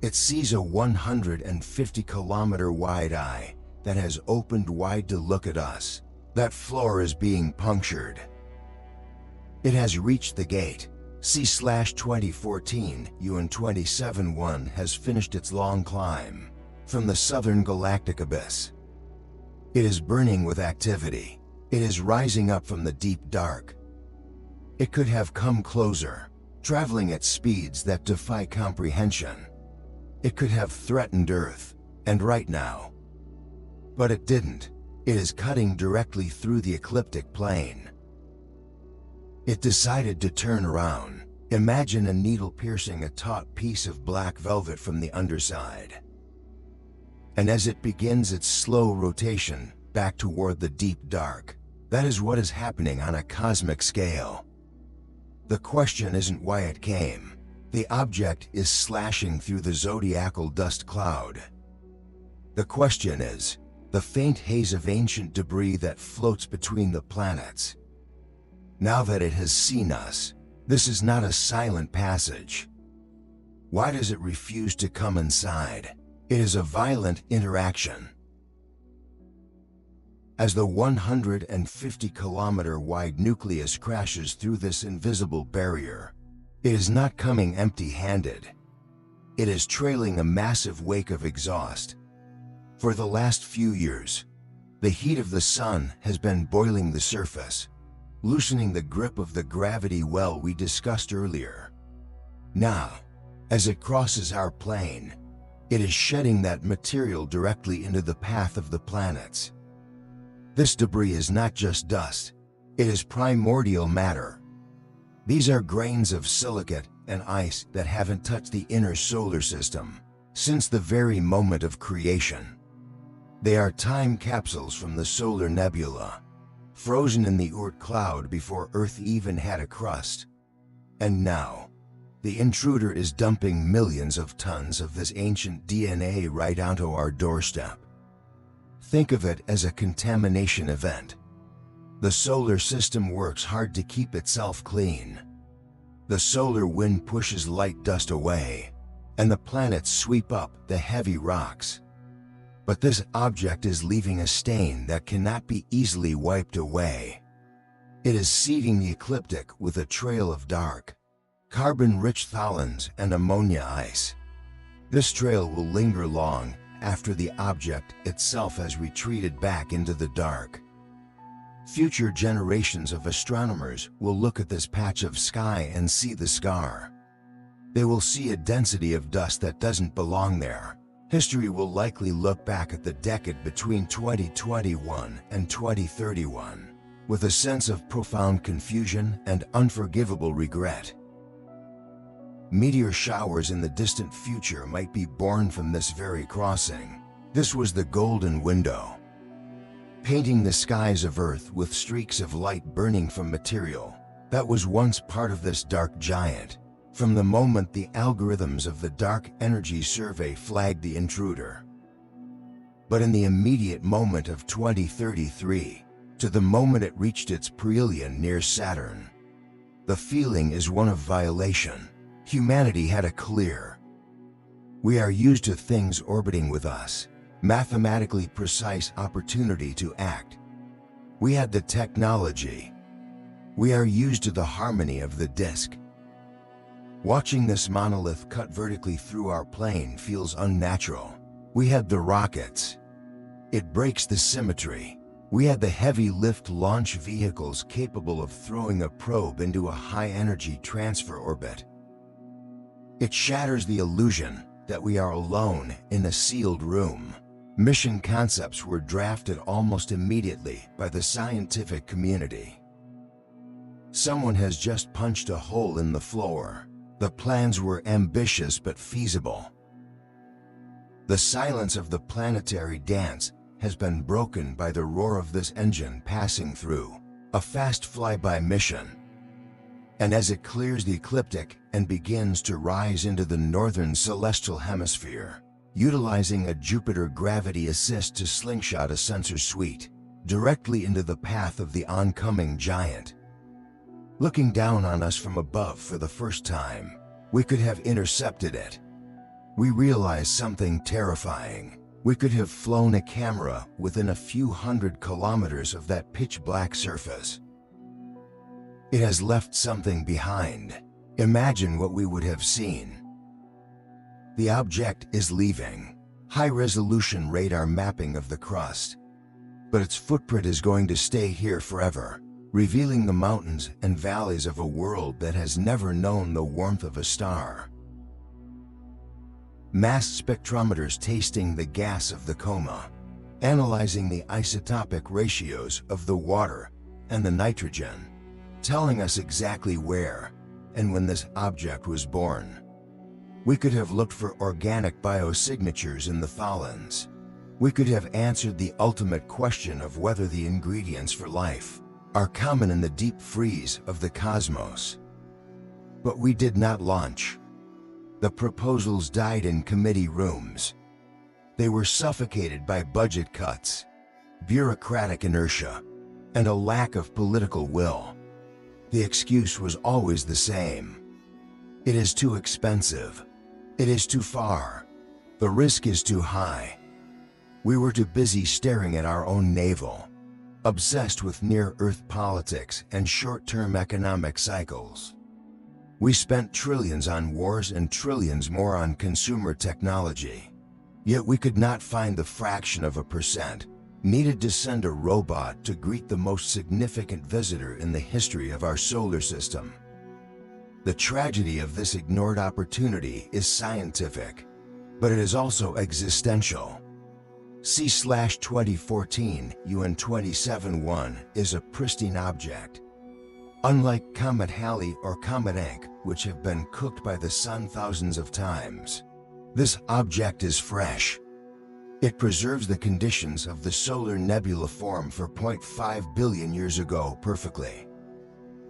it sees a 150-kilometer wide eye that has opened wide to look at us. That floor is being punctured. It has reached the gate. C/2014 UN 271 has finished its long climb from the southern galactic abyss. It is burning with activity. It is rising up from the deep dark. It could have come closer, traveling at speeds that defy comprehension. It could have threatened Earth, and right now. But it didn't. It is cutting directly through the ecliptic plane. It decided to turn around. Imagine a needle piercing a taut piece of black velvet from the underside. And as it begins its slow rotation back toward the deep dark, that is what is happening on a cosmic scale. The question isn't why it came. The object is slashing through the zodiacal dust cloud. The question is the faint haze of ancient debris that floats between the planets. Now that it has seen us, this is not a silent passage. Why does it refuse to come inside? It is a violent interaction. As the 150-kilometer wide nucleus crashes through this invisible barrier, it is not coming empty-handed. It is trailing a massive wake of exhaust. For the last few years, the heat of the sun has been boiling the surface, loosening the grip of the gravity well we discussed earlier. Now, as it crosses our plane, it is shedding that material directly into the path of the planets. This debris is not just dust, it is primordial matter. These are grains of silicate and ice that haven't touched the inner solar system since the very moment of creation. They are time capsules from the solar nebula, frozen in the Oort cloud before Earth even had a crust. And now, the intruder is dumping millions of tons of this ancient DNA right onto our doorstep. Think of it as a contamination event. The solar system works hard to keep itself clean. The solar wind pushes light dust away, and the planets sweep up the heavy rocks. But this object is leaving a stain that cannot be easily wiped away. It is seeding the ecliptic with a trail of dark, carbon-rich tholins and ammonia ice. This trail will linger long after the object itself has retreated back into the dark. Future generations of astronomers will look at this patch of sky and see the scar. They will see a density of dust that doesn't belong there. History will likely look back at the decade between 2021 and 2031 with a sense of profound confusion and unforgivable regret. Meteor showers in the distant future might be born from this very crossing. This was the golden window, painting the skies of Earth with streaks of light burning from material that was once part of this dark giant. From the moment the algorithms of the Dark Energy Survey flagged the intruder. But in the immediate moment of 2033, to the moment it reached its perihelion near Saturn, the feeling is one of violation. Humanity had a clear. We are used to things orbiting with us, mathematically precise opportunity to act. We had the technology. We are used to the harmony of the disk. Watching this monolith cut vertically through our plane feels unnatural. We had the rockets. It breaks the symmetry. We had the heavy lift launch vehicles capable of throwing a probe into a high-energy transfer orbit. It shatters the illusion that we are alone in a sealed room. Mission concepts were drafted almost immediately by the scientific community. Someone has just punched a hole in the floor. The plans were ambitious but feasible. The silence of the planetary dance has been broken by the roar of this engine passing through a fast flyby mission. And as it clears the ecliptic and begins to rise into the northern celestial hemisphere, utilizing a Jupiter gravity assist to slingshot a sensor suite directly into the path of the oncoming giant. Looking down on us from above for the first time, we could have intercepted it. We realized something terrifying. We could have flown a camera within a few hundred kilometers of that pitch-black surface. It has left something behind. Imagine what we would have seen. The object is leaving. High-resolution radar mapping of the crust. But its footprint is going to stay here forever, revealing the mountains and valleys of a world that has never known the warmth of a star. Mass spectrometers tasting the gas of the coma, analyzing the isotopic ratios of the water and the nitrogen, telling us exactly where and when this object was born. We could have looked for organic biosignatures in the tholins. We could have answered the ultimate question of whether the ingredients for life are common in the deep freeze of the cosmos. But we did not launch. The proposals died in committee rooms. They were suffocated by budget cuts, bureaucratic inertia, and a lack of political will. The excuse was always the same. It is too expensive. It is too far. The risk is too high. We were too busy staring at our own navel, obsessed with near-Earth politics and short-term economic cycles. We spent trillions on wars and trillions more on consumer technology. Yet we could not find the fraction of a percent needed to send a robot to greet the most significant visitor in the history of our solar system. The tragedy of this ignored opportunity is scientific, but it is also existential. C/2014 UN 27-1 is a pristine object. Unlike Comet Halley or Comet Inc., which have been cooked by the sun thousands of times, this object is fresh. It preserves the conditions of the solar nebula form for 0.5 billion years ago perfectly.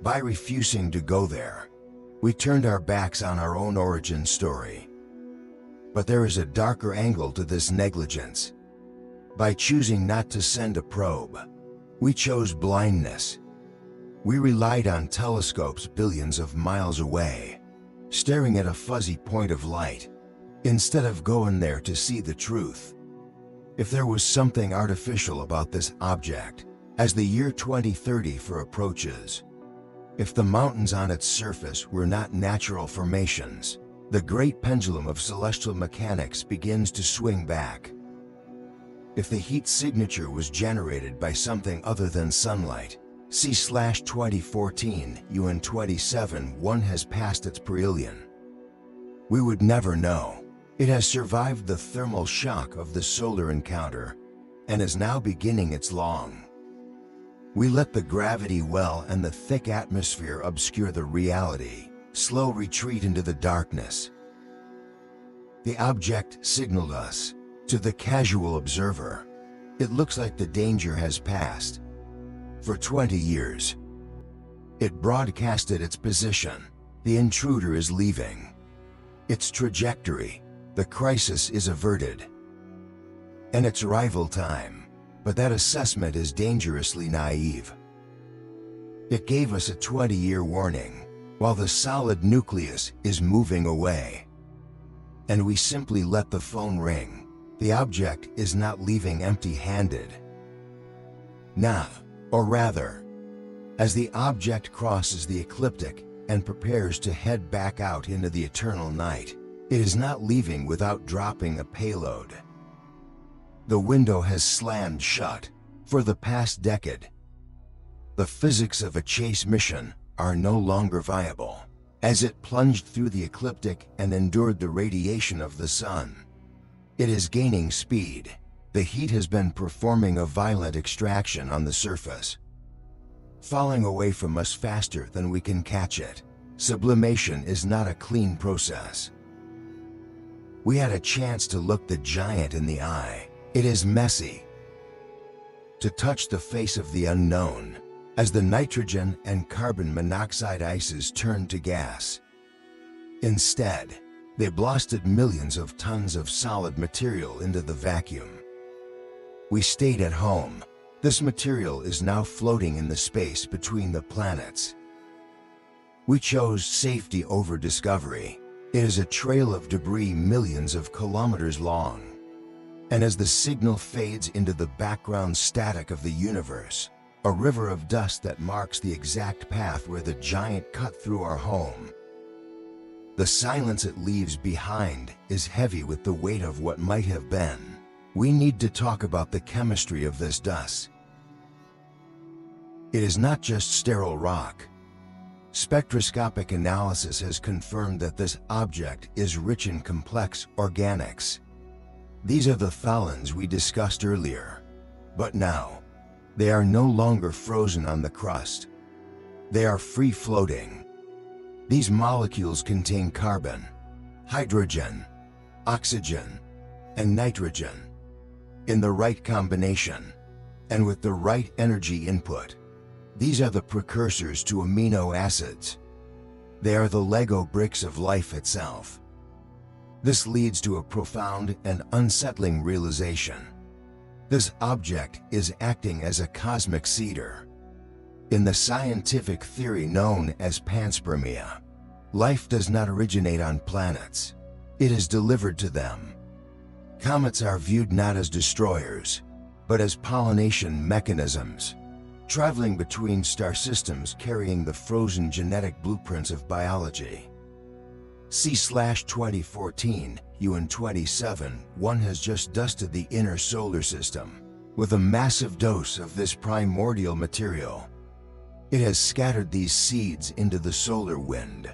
By refusing to go there, we turned our backs on our own origin story. But there is a darker angle to this negligence. By choosing not to send a probe, we chose blindness. We relied on telescopes billions of miles away, staring at a fuzzy point of light, instead of going there to see the truth. If there was something artificial about this object, as the year 2034 approaches, if the mountains on its surface were not natural formations, the great pendulum of celestial mechanics begins to swing back. If the heat signature was generated by something other than sunlight, C/2014 UN 27-1 has passed its perihelion. We would never know. It has survived the thermal shock of the solar encounter and is now beginning its long. We let the gravity well and the thick atmosphere obscure the reality, slow retreat into the darkness. The object signaled us. To the casual observer, it looks like the danger has passed. For 20 years, it broadcasted its position. The intruder is leaving. Its trajectory, the crisis is averted. And it's arrival time. But that assessment is dangerously naive. It gave us a 20-year warning, while the solid nucleus is moving away. And we simply let the phone ring. The object is not leaving empty-handed. Now, or rather, as the object crosses the ecliptic and prepares to head back out into the eternal night, it is not leaving without dropping a payload. The window has slammed shut. For the past decade, the physics of a chase mission are no longer viable. As it plunged through the ecliptic and endured the radiation of the sun, it is gaining speed. The heat has been performing a violent extraction on the surface, falling away from us faster than we can catch it. Sublimation is not a clean process. We had a chance to look the giant in the eye. It is messy. To touch the face of the unknown, as the nitrogen and carbon monoxide ices turned to gas. Instead, they blasted millions of tons of solid material into the vacuum. We stayed at home. This material is now floating in the space between the planets. We chose safety over discovery. It is a trail of debris millions of kilometers long. And as the signal fades into the background static of the universe, a river of dust that marks the exact path where the giant cut through our home. The silence it leaves behind is heavy with the weight of what might have been. We need to talk about the chemistry of this dust. It is not just sterile rock. Spectroscopic analysis has confirmed that this object is rich in complex organics. These are the thalons we discussed earlier. But now, they are no longer frozen on the crust. They are free-floating. These molecules contain carbon, hydrogen, oxygen, and nitrogen in the right combination and with the right energy input. These are the precursors to amino acids. They are the Lego bricks of life itself. This leads to a profound and unsettling realization. This object is acting as a cosmic seeder. In the scientific theory known as panspermia, life does not originate on planets. It is delivered to them. Comets are viewed not as destroyers, but as pollination mechanisms, traveling between star systems carrying the frozen genetic blueprints of biology. C/2014 UN-27-1 has just dusted the inner solar system with a massive dose of this primordial material. It has scattered these seeds into the solar wind,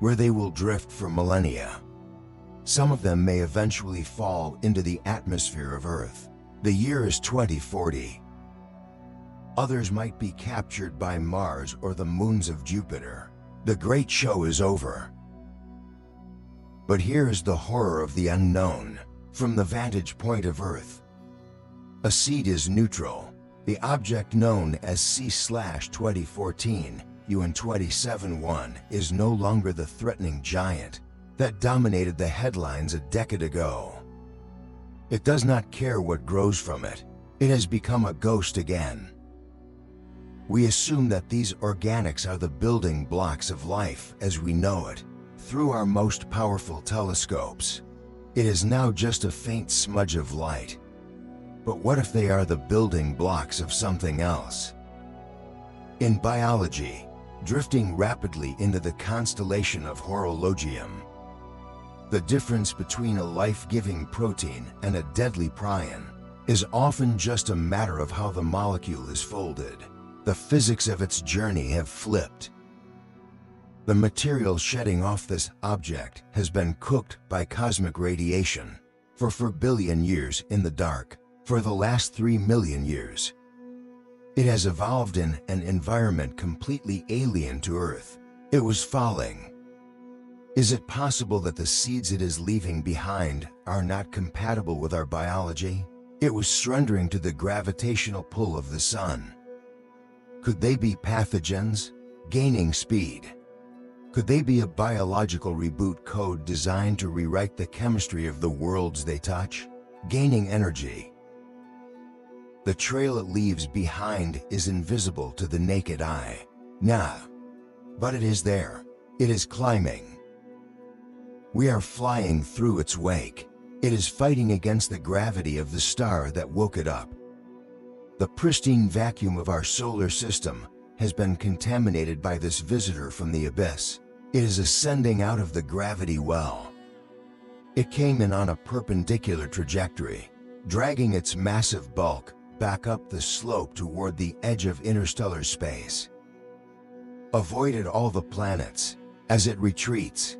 where they will drift for millennia. Some of them may eventually fall into the atmosphere of Earth. The year is 2040. Others might be captured by Mars or the moons of Jupiter. The great show is over. But here is the horror of the unknown. From the vantage point of Earth, a seed is neutral. The object known as C/2014 UN-27-1 is no longer the threatening giant that dominated the headlines a decade ago. It does not care what grows from it. It has become a ghost again. We assume that these organics are the building blocks of life as we know it through our most powerful telescopes. It is now just a faint smudge of light. But what if they are the building blocks of something else? In biology, drifting rapidly into the constellation of Horologium, the difference between a life-giving protein and a deadly prion is often just a matter of how the molecule is folded. The physics of its journey have flipped. The material shedding off this object has been cooked by cosmic radiation for 4 billion years in the dark. For the last 3 million years, it has evolved in an environment completely alien to Earth. It was falling, Is it possible that the seeds it is leaving behind are not compatible with our biology? It was surrendering to the gravitational pull of the sun. Could they be pathogens, gaining speed? Could they be a biological reboot code designed to rewrite the chemistry of the worlds they touch, gaining energy? The trail it leaves behind is invisible to the naked eye. But it is there. It is climbing. We are flying through its wake. It is fighting against the gravity of the star that woke it up. The pristine vacuum of our solar system has been contaminated by this visitor from the abyss. It is ascending out of the gravity well. It came in on a perpendicular trajectory, dragging its massive bulk back up the slope toward the edge of interstellar space. Avoided all the planets as it retreats,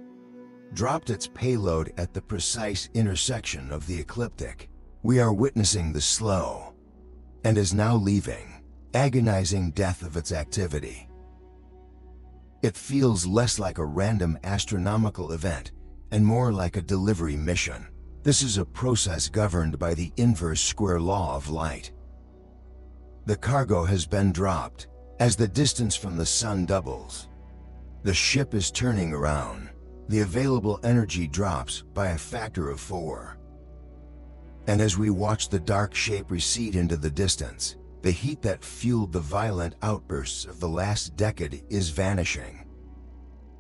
dropped its payload at the precise intersection of the ecliptic. We are witnessing the slow, and is now leaving, agonizing death of its activity. It feels less like a random astronomical event and more like a delivery mission. This is a process governed by the inverse square law of light. The cargo has been dropped. As the distance from the sun doubles, the ship is turning around. The available energy drops by a factor of 4. And as we watch the dark shape recede into the distance, the heat that fueled the violent outbursts of the last decade is vanishing.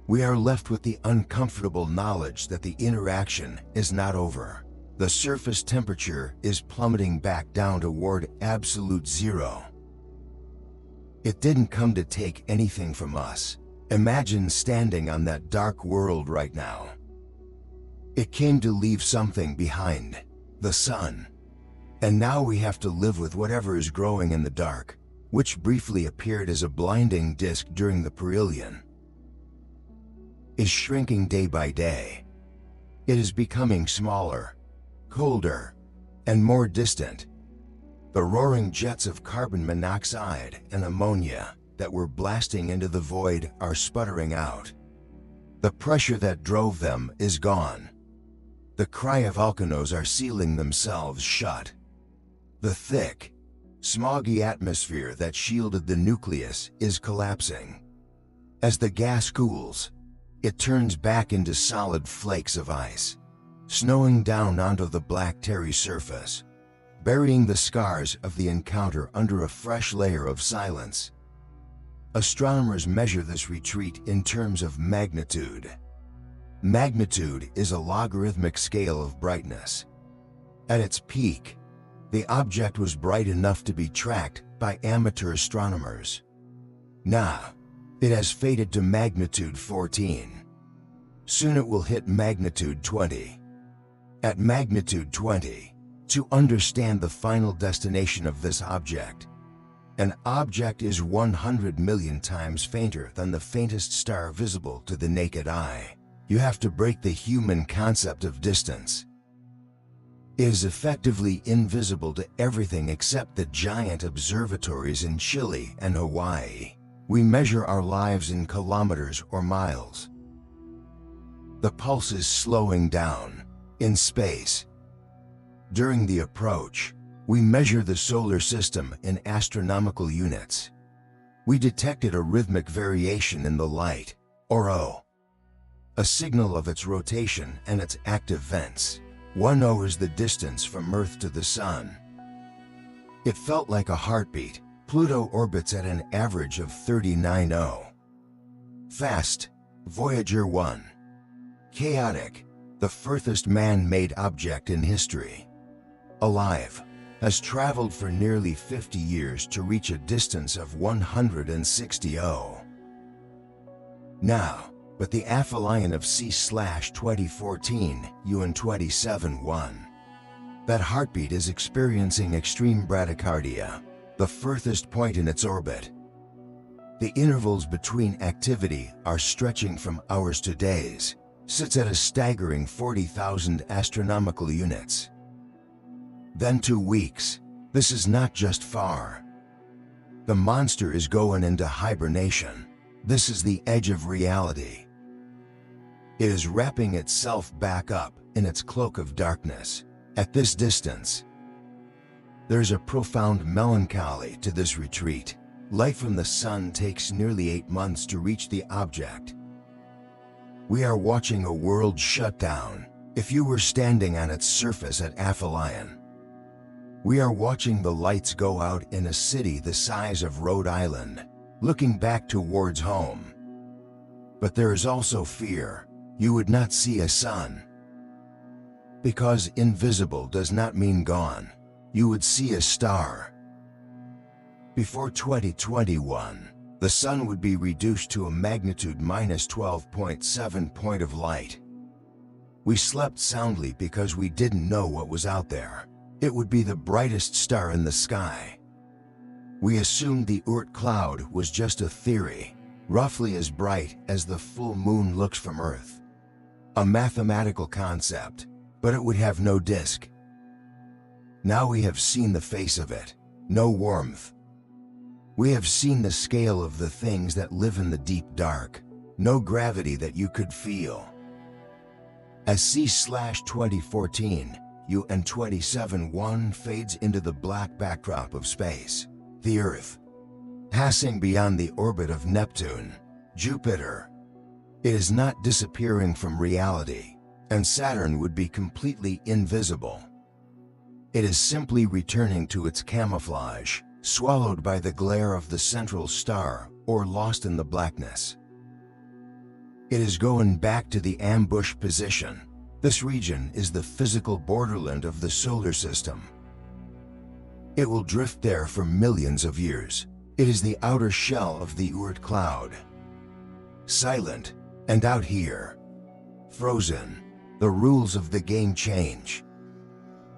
We are left with the uncomfortable knowledge that the interaction is not over. The surface temperature is plummeting back down toward absolute zero. It didn't come to take anything from us. Imagine standing on that dark world right now. It came to leave something behind, the sun. And now we have to live with whatever is growing in the dark, which briefly appeared as a blinding disk during the perihelion. Is shrinking day by day. It is becoming smaller, colder, and more distant. The roaring jets of carbon monoxide and ammonia that were blasting into the void are sputtering out. The pressure that drove them is gone. The cryovolcanoes are sealing themselves shut. The thick, smoggy atmosphere that shielded the nucleus is collapsing. As the gas cools, it turns back into solid flakes of ice, snowing down onto the black terry surface, burying the scars of the encounter under a fresh layer of silence. Astronomers measure this retreat in terms of magnitude. Magnitude is a logarithmic scale of brightness. At its peak, the object was bright enough to be tracked by amateur astronomers. Now, it has faded to magnitude 14. Soon it will hit magnitude 20. At magnitude 20, to understand the final destination of this object, an object is 100 million times fainter than the faintest star visible to the naked eye. You have to break the human concept of distance. It is effectively invisible to everything except the giant observatories in Chile and Hawaii. We measure our lives in kilometers or miles. The pulse is slowing down in space. During the approach, we measure the solar system in astronomical units. We detected a rhythmic variation in the light, or O, a signal of its rotation and its active vents. 1O is the distance from Earth to the Sun. It felt like a heartbeat. Pluto orbits at an average of 39O. Fast, Voyager 1. Chaotic, the furthest man-made object in history. Alive, has traveled for nearly 50 years to reach a distance of 160O. Now, but the aphelion of C/2014 UN 27-1. That heartbeat is experiencing extreme bradycardia, the furthest point in its orbit. The intervals between activity are stretching from hours to days, sits at a staggering 40,000 astronomical units. Then 2 weeks. This is not just far. The monster is going into hibernation. This is the edge of reality. It is wrapping itself back up in its cloak of darkness. At this distance, there's a profound melancholy to this retreat. Light from the sun takes nearly 8 months to reach the object. We are watching a world shut down. If you were standing on its surface at Aphelion, we are watching the lights go out in a city the size of Rhode Island, looking back towards home. But there is also fear. You would not see a sun. Because invisible does not mean gone. You would see a star. Before 2021, the sun would be reduced to a magnitude -12.7 point of light. We slept soundly because we didn't know what was out there. It would be the brightest star in the sky. We assumed the Oort cloud was just a theory, roughly as bright as the full moon looks from Earth. A mathematical concept, but it would have no disk. Now we have seen the face of it, no warmth. We have seen the scale of the things that live in the deep dark, no gravity that you could feel. As C/2014 UN 27-1 fades into the black backdrop of space, the Earth, passing beyond the orbit of Neptune, Jupiter, it is not disappearing from reality, and Saturn would be completely invisible. It is simply returning to its camouflage, swallowed by the glare of the central star or lost in the blackness. It is going back to the ambush position. This region is the physical borderland of the solar system. It will drift there for millions of years. It is the outer shell of the Oort cloud. Silent, and out here, frozen, the rules of the game change.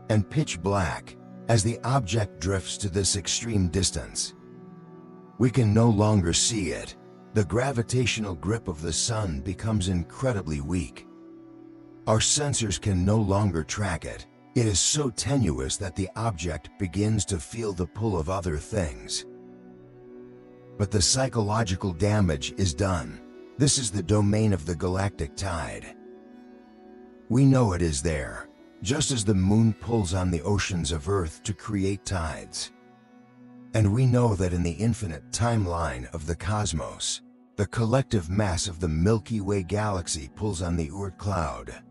And pitch black, as the object drifts to this extreme distance. We can no longer see it. The gravitational grip of the sun becomes incredibly weak. Our sensors can no longer track it. It is so tenuous that the object begins to feel the pull of other things. But the psychological damage is done. This is the domain of the galactic tide. We know it is there, just as the moon pulls on the oceans of Earth to create tides. And we know that in the infinite timeline of the cosmos, the collective mass of the Milky Way galaxy pulls on the Oort cloud.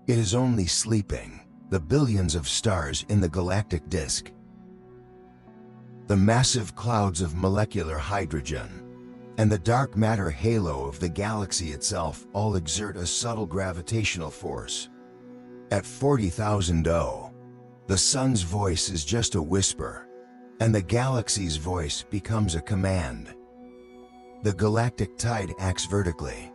It is only sleeping, the billions of stars in the galactic disk. The massive clouds of molecular hydrogen and the dark matter halo of the galaxy itself all exert a subtle gravitational force. At 40,000 O, the sun's voice is just a whisper, and the galaxy's voice becomes a command. The galactic tide acts vertically.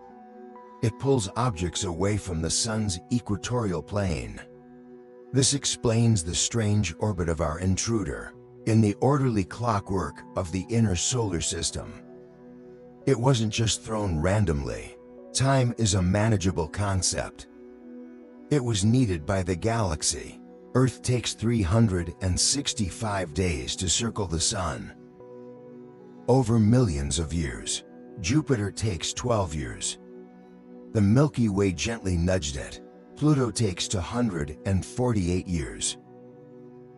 It pulls objects away from the sun's equatorial plane. This explains the strange orbit of our intruder in the orderly clockwork of the inner solar system. It wasn't just thrown randomly. Time is a manageable concept. It was needed by the galaxy. Earth takes 365 days to circle the sun. Over millions of years. Jupiter takes 12 years. The Milky Way gently nudged it. Pluto takes 248 years.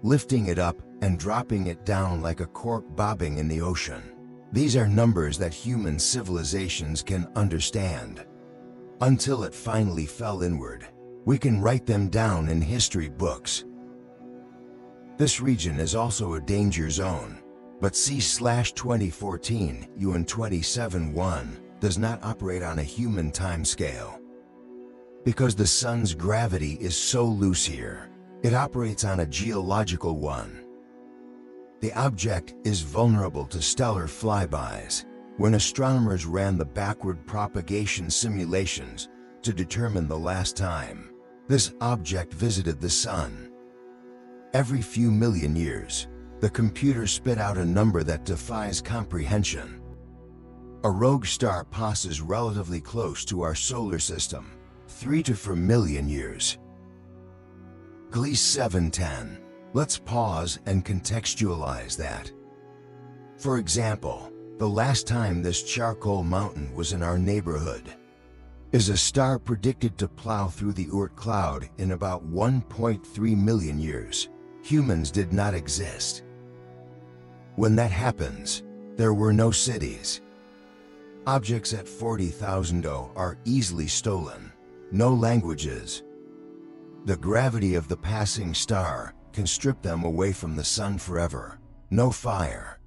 Lifting it up and dropping it down like a cork bobbing in the ocean. These are numbers that human civilizations can understand. Until it finally fell inward, we can write them down in history books. This region is also a danger zone, but C/2014 UN 27-1 does not operate on a human timescale. Because the sun's gravity is so loose here, it operates on a geological one. The object is vulnerable to stellar flybys. When astronomers ran the backward propagation simulations to determine the last time this object visited the sun, every few million years, the computer spit out a number that defies comprehension. A rogue star passes relatively close to our solar system, 3 to 4 million years. Gliese 710. Let's pause and contextualize that. For example, the last time this charcoal mountain was in our neighborhood, is a star predicted to plow through the Oort cloud in about 1.3 million years. Humans did not exist. When that happens, there were no cities. Objects at 40,000 O are easily stolen. No languages. The gravity of the passing star can strip them away from the sun forever. No fire,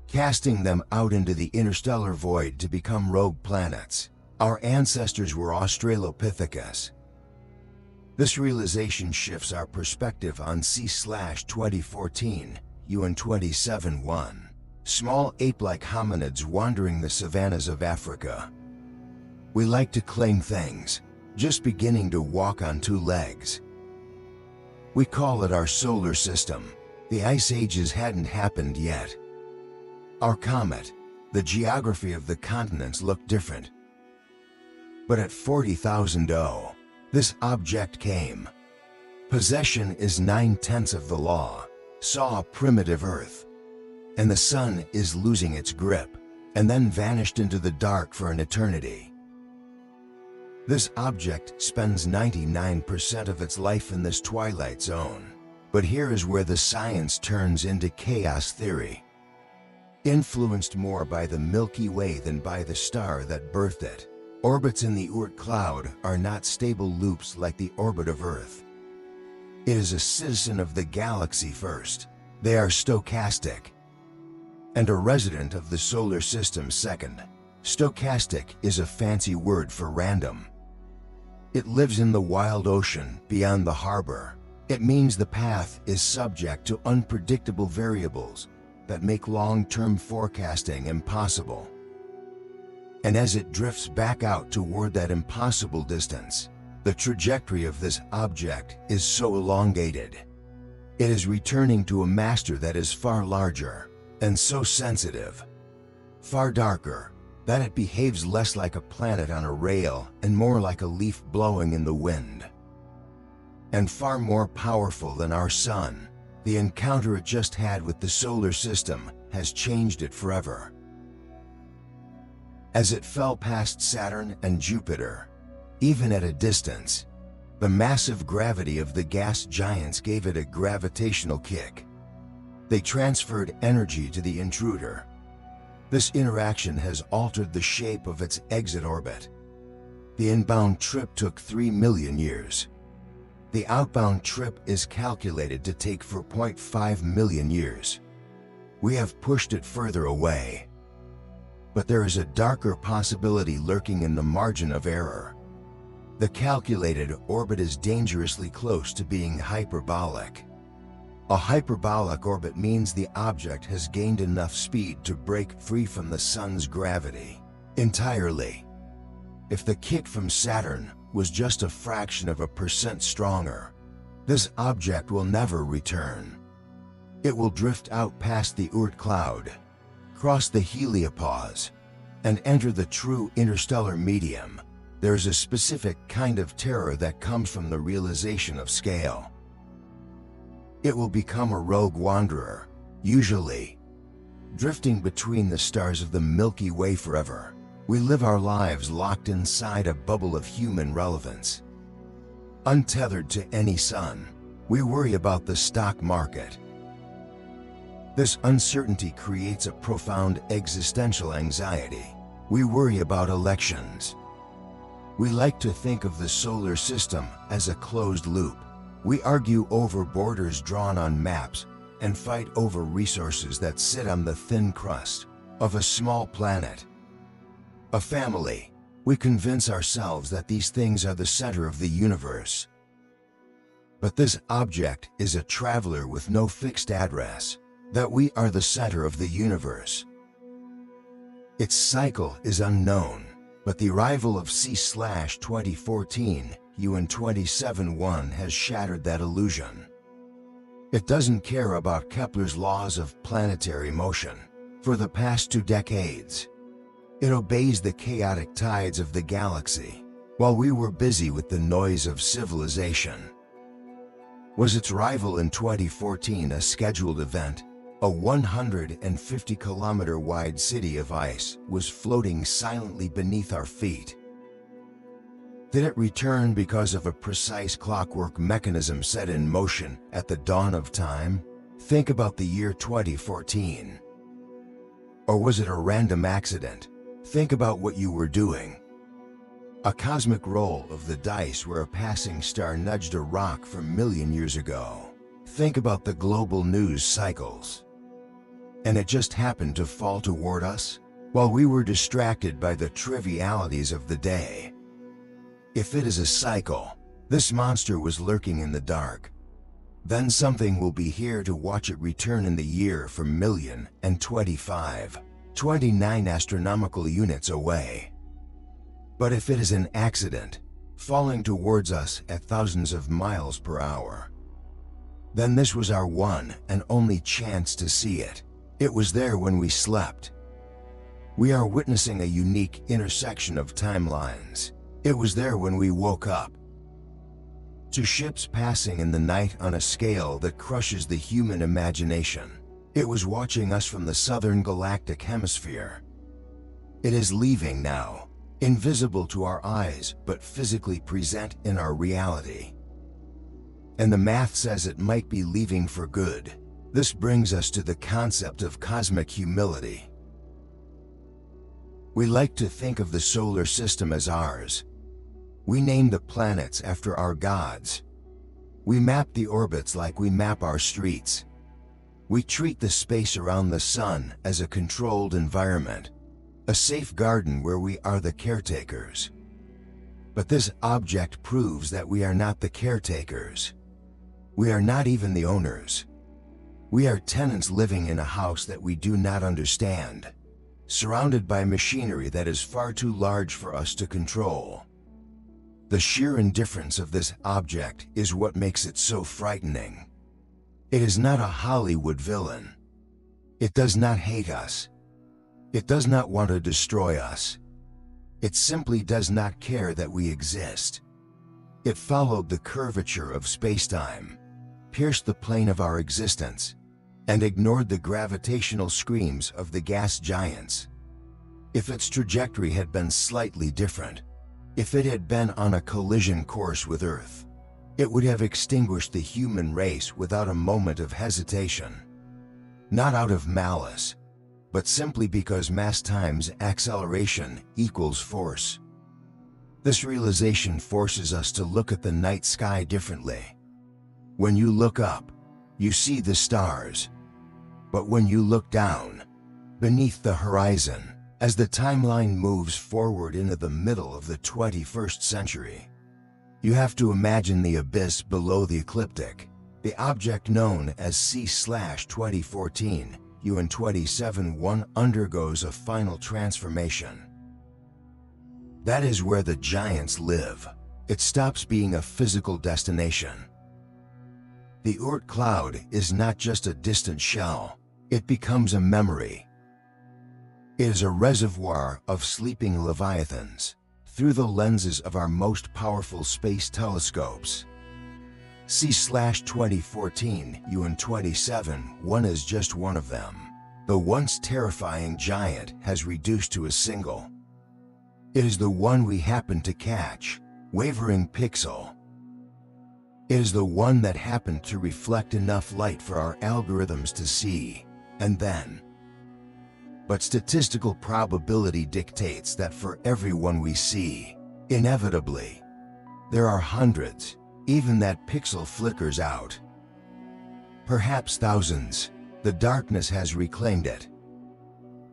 casting them out into the interstellar void to become rogue planets. Our ancestors were Australopithecus. This realization shifts our perspective on C/2014 UN 27-1. Small ape-like hominids wandering the savannas of Africa. We like to claim things, just beginning to walk on two legs. We call it our solar system. The ice ages hadn't happened yet. Our comet, the geography of the continents looked different. But at 40,000 O, this object came. Possession is 9/10 of the law. Saw a primitive Earth. And the sun is losing its grip, and then vanished into the dark for an eternity. This object spends 99% of its life in this twilight zone. But here is where the science turns into chaos theory. Influenced more by the Milky Way than by the star that birthed it. Orbits in the Oort cloud are not stable loops like the orbit of Earth. It is a citizen of the galaxy first. They are stochastic. And a resident of the solar system second. Stochastic is a fancy word for random. It lives in the wild ocean beyond the harbor. It means the path is subject to unpredictable variables that make long-term forecasting impossible. And as it drifts back out toward that impossible distance, the trajectory of this object is so elongated. It is returning to a master that is far larger and so sensitive, far darker, that it behaves less like a planet on a rail and more like a leaf blowing in the wind. And far more powerful than our sun. The encounter it just had with the solar system has changed it forever. As it fell past Saturn and Jupiter, even at a distance, the massive gravity of the gas giants gave it a gravitational kick. They transferred energy to the intruder. This interaction has altered the shape of its exit orbit. The inbound trip took 3 million years. The outbound trip is calculated to take 4.5 million years. We have pushed it further away. But there is a darker possibility lurking in the margin of error. The calculated orbit is dangerously close to being hyperbolic. A hyperbolic orbit means the object has gained enough speed to break free from the sun's gravity entirely. If the kick from Saturn was just a fraction of a percent stronger, this object will never return. It will drift out past the Oort cloud, cross the heliopause, and enter the true interstellar medium. There's a specific kind of terror that comes from the realization of scale. It will become a rogue wanderer, usually drifting between the stars of the Milky Way forever. We live our lives locked inside a bubble of human relevance. Untethered to any sun, we worry about the stock market. This uncertainty creates a profound existential anxiety. We worry about elections. We like to think of the solar system as a closed loop. We argue over borders drawn on maps and fight over resources that sit on the thin crust of a small planet. A family. We convince ourselves that these things are the center of the universe. But this object is a traveler with no fixed address, that we are the center of the universe. Its cycle is unknown, but the arrival of C/2014 UN 27-1 has shattered that illusion. It doesn't care about Kepler's laws of planetary motion. For the past 2 decades, it obeys the chaotic tides of the galaxy, while we were busy with the noise of civilization. Was its arrival in 2014 a scheduled event? A 150-kilometer wide city of ice was floating silently beneath our feet. Did it return because of a precise clockwork mechanism set in motion at the dawn of time? Think about the year 2014. Or was it a random accident? Think about what you were doing. A cosmic roll of the dice where a passing star nudged a rock from a million years ago. Think about the global news cycles. And it just happened to fall toward us while we were distracted by the trivialities of the day. If it is a cycle, this monster was lurking in the dark. Then something will be here to watch it return in the year from 1,025,29 astronomical units away. But if it is an accident, falling towards us at thousands of miles per hour, then this was our one and only chance to see it. It was there when we slept. We are witnessing a unique intersection of timelines. It was there when we woke up. To ships passing in the night on a scale that crushes the human imagination. It was watching us from the southern galactic hemisphere. It is leaving now, invisible to our eyes but physically present in our reality. And the math says it might be leaving for good. This brings us to the concept of cosmic humility. We like to think of the solar system as ours. We name the planets after our gods. We map the orbits like we map our streets. We treat the space around the sun as a controlled environment, a safe garden where we are the caretakers. But this object proves that we are not the caretakers. We are not even the owners. We are tenants living in a house that we do not understand, surrounded by machinery that is far too large for us to control. The sheer indifference of this object is what makes it so frightening. It is not a Hollywood villain. It does not hate us. It does not want to destroy us. It simply does not care that we exist. It followed the curvature of space-time, pierced the plane of our existence, and ignored the gravitational screams of the gas giants. If its trajectory had been slightly different, if it had been on a collision course with Earth, it would have extinguished the human race without a moment of hesitation. Not out of malice, but simply because mass times acceleration equals force. This realization forces us to look at the night sky differently. When you look up, you see the stars. But when you look down, beneath the horizon, as the timeline moves forward into the middle of the 21st century, you have to imagine the abyss below the ecliptic, the object known as C/2014 UN 27-1 undergoes a final transformation. That is where the giants live. It stops being a physical destination. The Oort cloud is not just a distant shell, it becomes a memory. It is a reservoir of sleeping leviathans through the lenses of our most powerful space telescopes. C/2014 UN 27-1 is just one of them. The once terrifying giant has reduced to a single. It is the one we happen to catch, wavering pixel. It is the one that happened to reflect enough light for our algorithms to see, and then. But statistical probability dictates that for every one we see, inevitably, there are hundreds. Even that pixel flickers out. Perhaps thousands. The darkness has reclaimed it.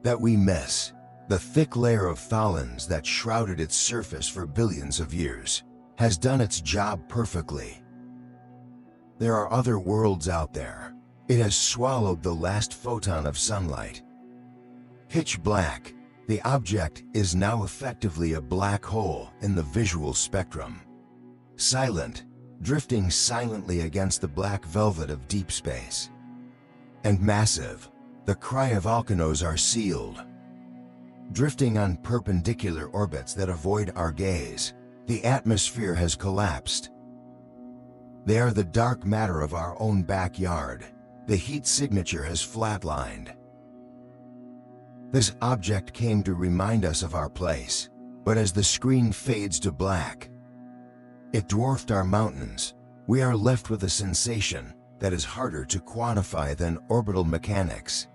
That we miss, the thick layer of tholins that shrouded its surface for billions of years, has done its job perfectly. There are other worlds out there. It has swallowed the last photon of sunlight. Pitch black, the object is now effectively a black hole in the visual spectrum. Silent, drifting silently against the black velvet of deep space. And massive, the cry of volcanoes are sealed. Drifting on perpendicular orbits that avoid our gaze, the atmosphere has collapsed. They are the dark matter of our own backyard. The heat signature has flatlined. This object came to remind us of our place, but as the screen fades to black, It dwarfed our mountains. We are left with a sensation that is harder to quantify than orbital mechanics.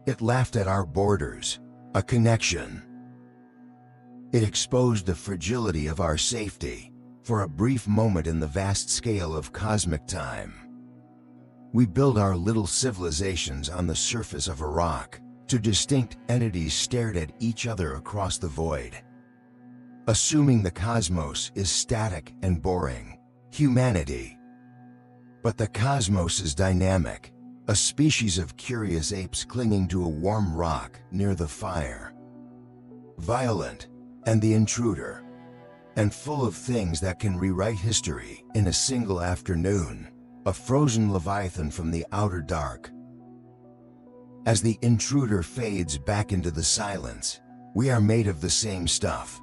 It laughed at our borders, a connection. It exposed the fragility of our safety for a brief moment in the vast scale of cosmic time. We build our little civilizations on the surface of a rock. Two distinct entities stared at each other across the void. Assuming the cosmos is static and boring, humanity. But the cosmos is dynamic, a species of curious apes clinging to a warm rock near the fire. Violent, and the intruder, and full of things that can rewrite history in a single afternoon, a frozen leviathan from the outer dark. As the intruder fades back into the silence, we are made of the same stuff.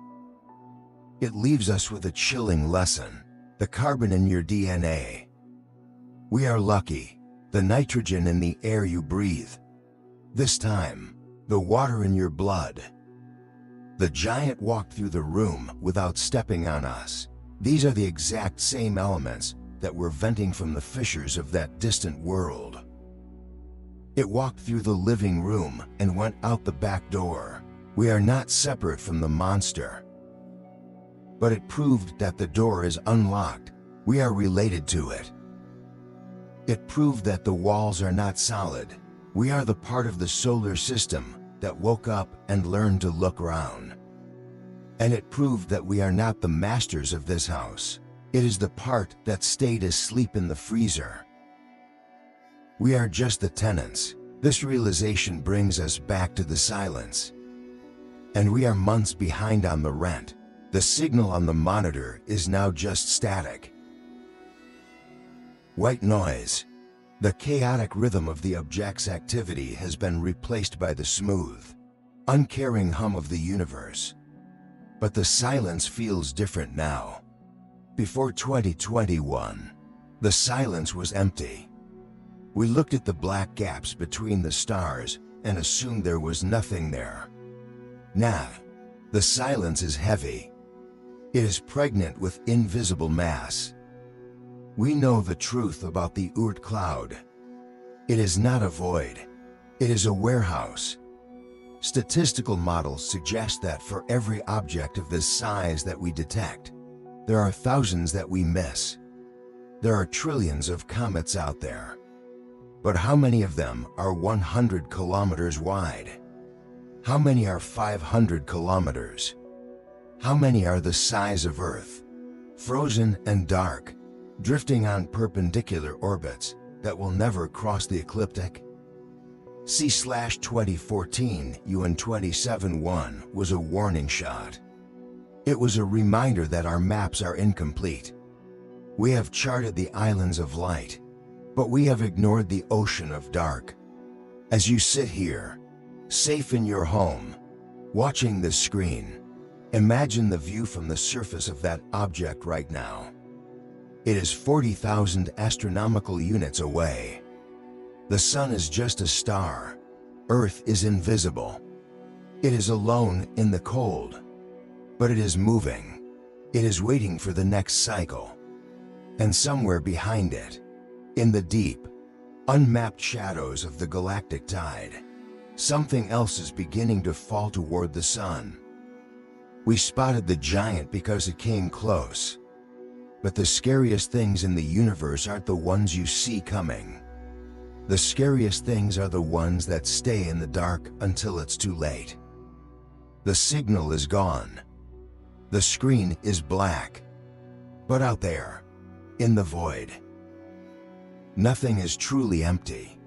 It leaves us with a chilling lesson: the carbon in your DNA. We are lucky, the nitrogen in the air you breathe. This time, the water in your blood. The giant walked through the room without stepping on us. These are the exact same elements that were venting from the fissures of that distant world. It walked through the living room and went out the back door. We are not separate from the monster. But it proved that the door is unlocked. We are related to it. It proved that the walls are not solid. We are the part of the solar system that woke up and learned to look around. And it proved that we are not the masters of this house. It is the part that stayed asleep in the freezer. We are just the tenants. This realization brings us back to the silence. And we are months behind on the rent. The signal on the monitor is now just static. White noise. The chaotic rhythm of the object's activity has been replaced by the smooth, uncaring hum of the universe. But the silence feels different now. Before 2021, the silence was empty. We looked at the black gaps between the stars and assumed there was nothing there. Now, the silence is heavy. It is pregnant with invisible mass. We know the truth about the Oort cloud. It is not a void. It is a warehouse. Statistical models suggest that for every object of this size that we detect, there are thousands that we miss. There are trillions of comets out there. But how many of them are 100 kilometers wide? How many are 500 kilometers? How many are the size of Earth, frozen and dark, drifting on perpendicular orbits that will never cross the ecliptic? C/2014 UN 271 was a warning shot. It was a reminder that our maps are incomplete. We have charted the islands of light, but we have ignored the ocean of dark. As you sit here, safe in your home, watching this screen, imagine the view from the surface of that object right now. It is 40,000 astronomical units away. The sun is just a star. Earth is invisible. It is alone in the cold. But it is moving. It is waiting for the next cycle. And somewhere behind it, in the deep, unmapped shadows of the galactic tide, something else is beginning to fall toward the sun. We spotted the giant because it came close. But the scariest things in the universe aren't the ones you see coming. The scariest things are the ones that stay in the dark until it's too late. The signal is gone. The screen is black. But out there, in the void, nothing is truly empty.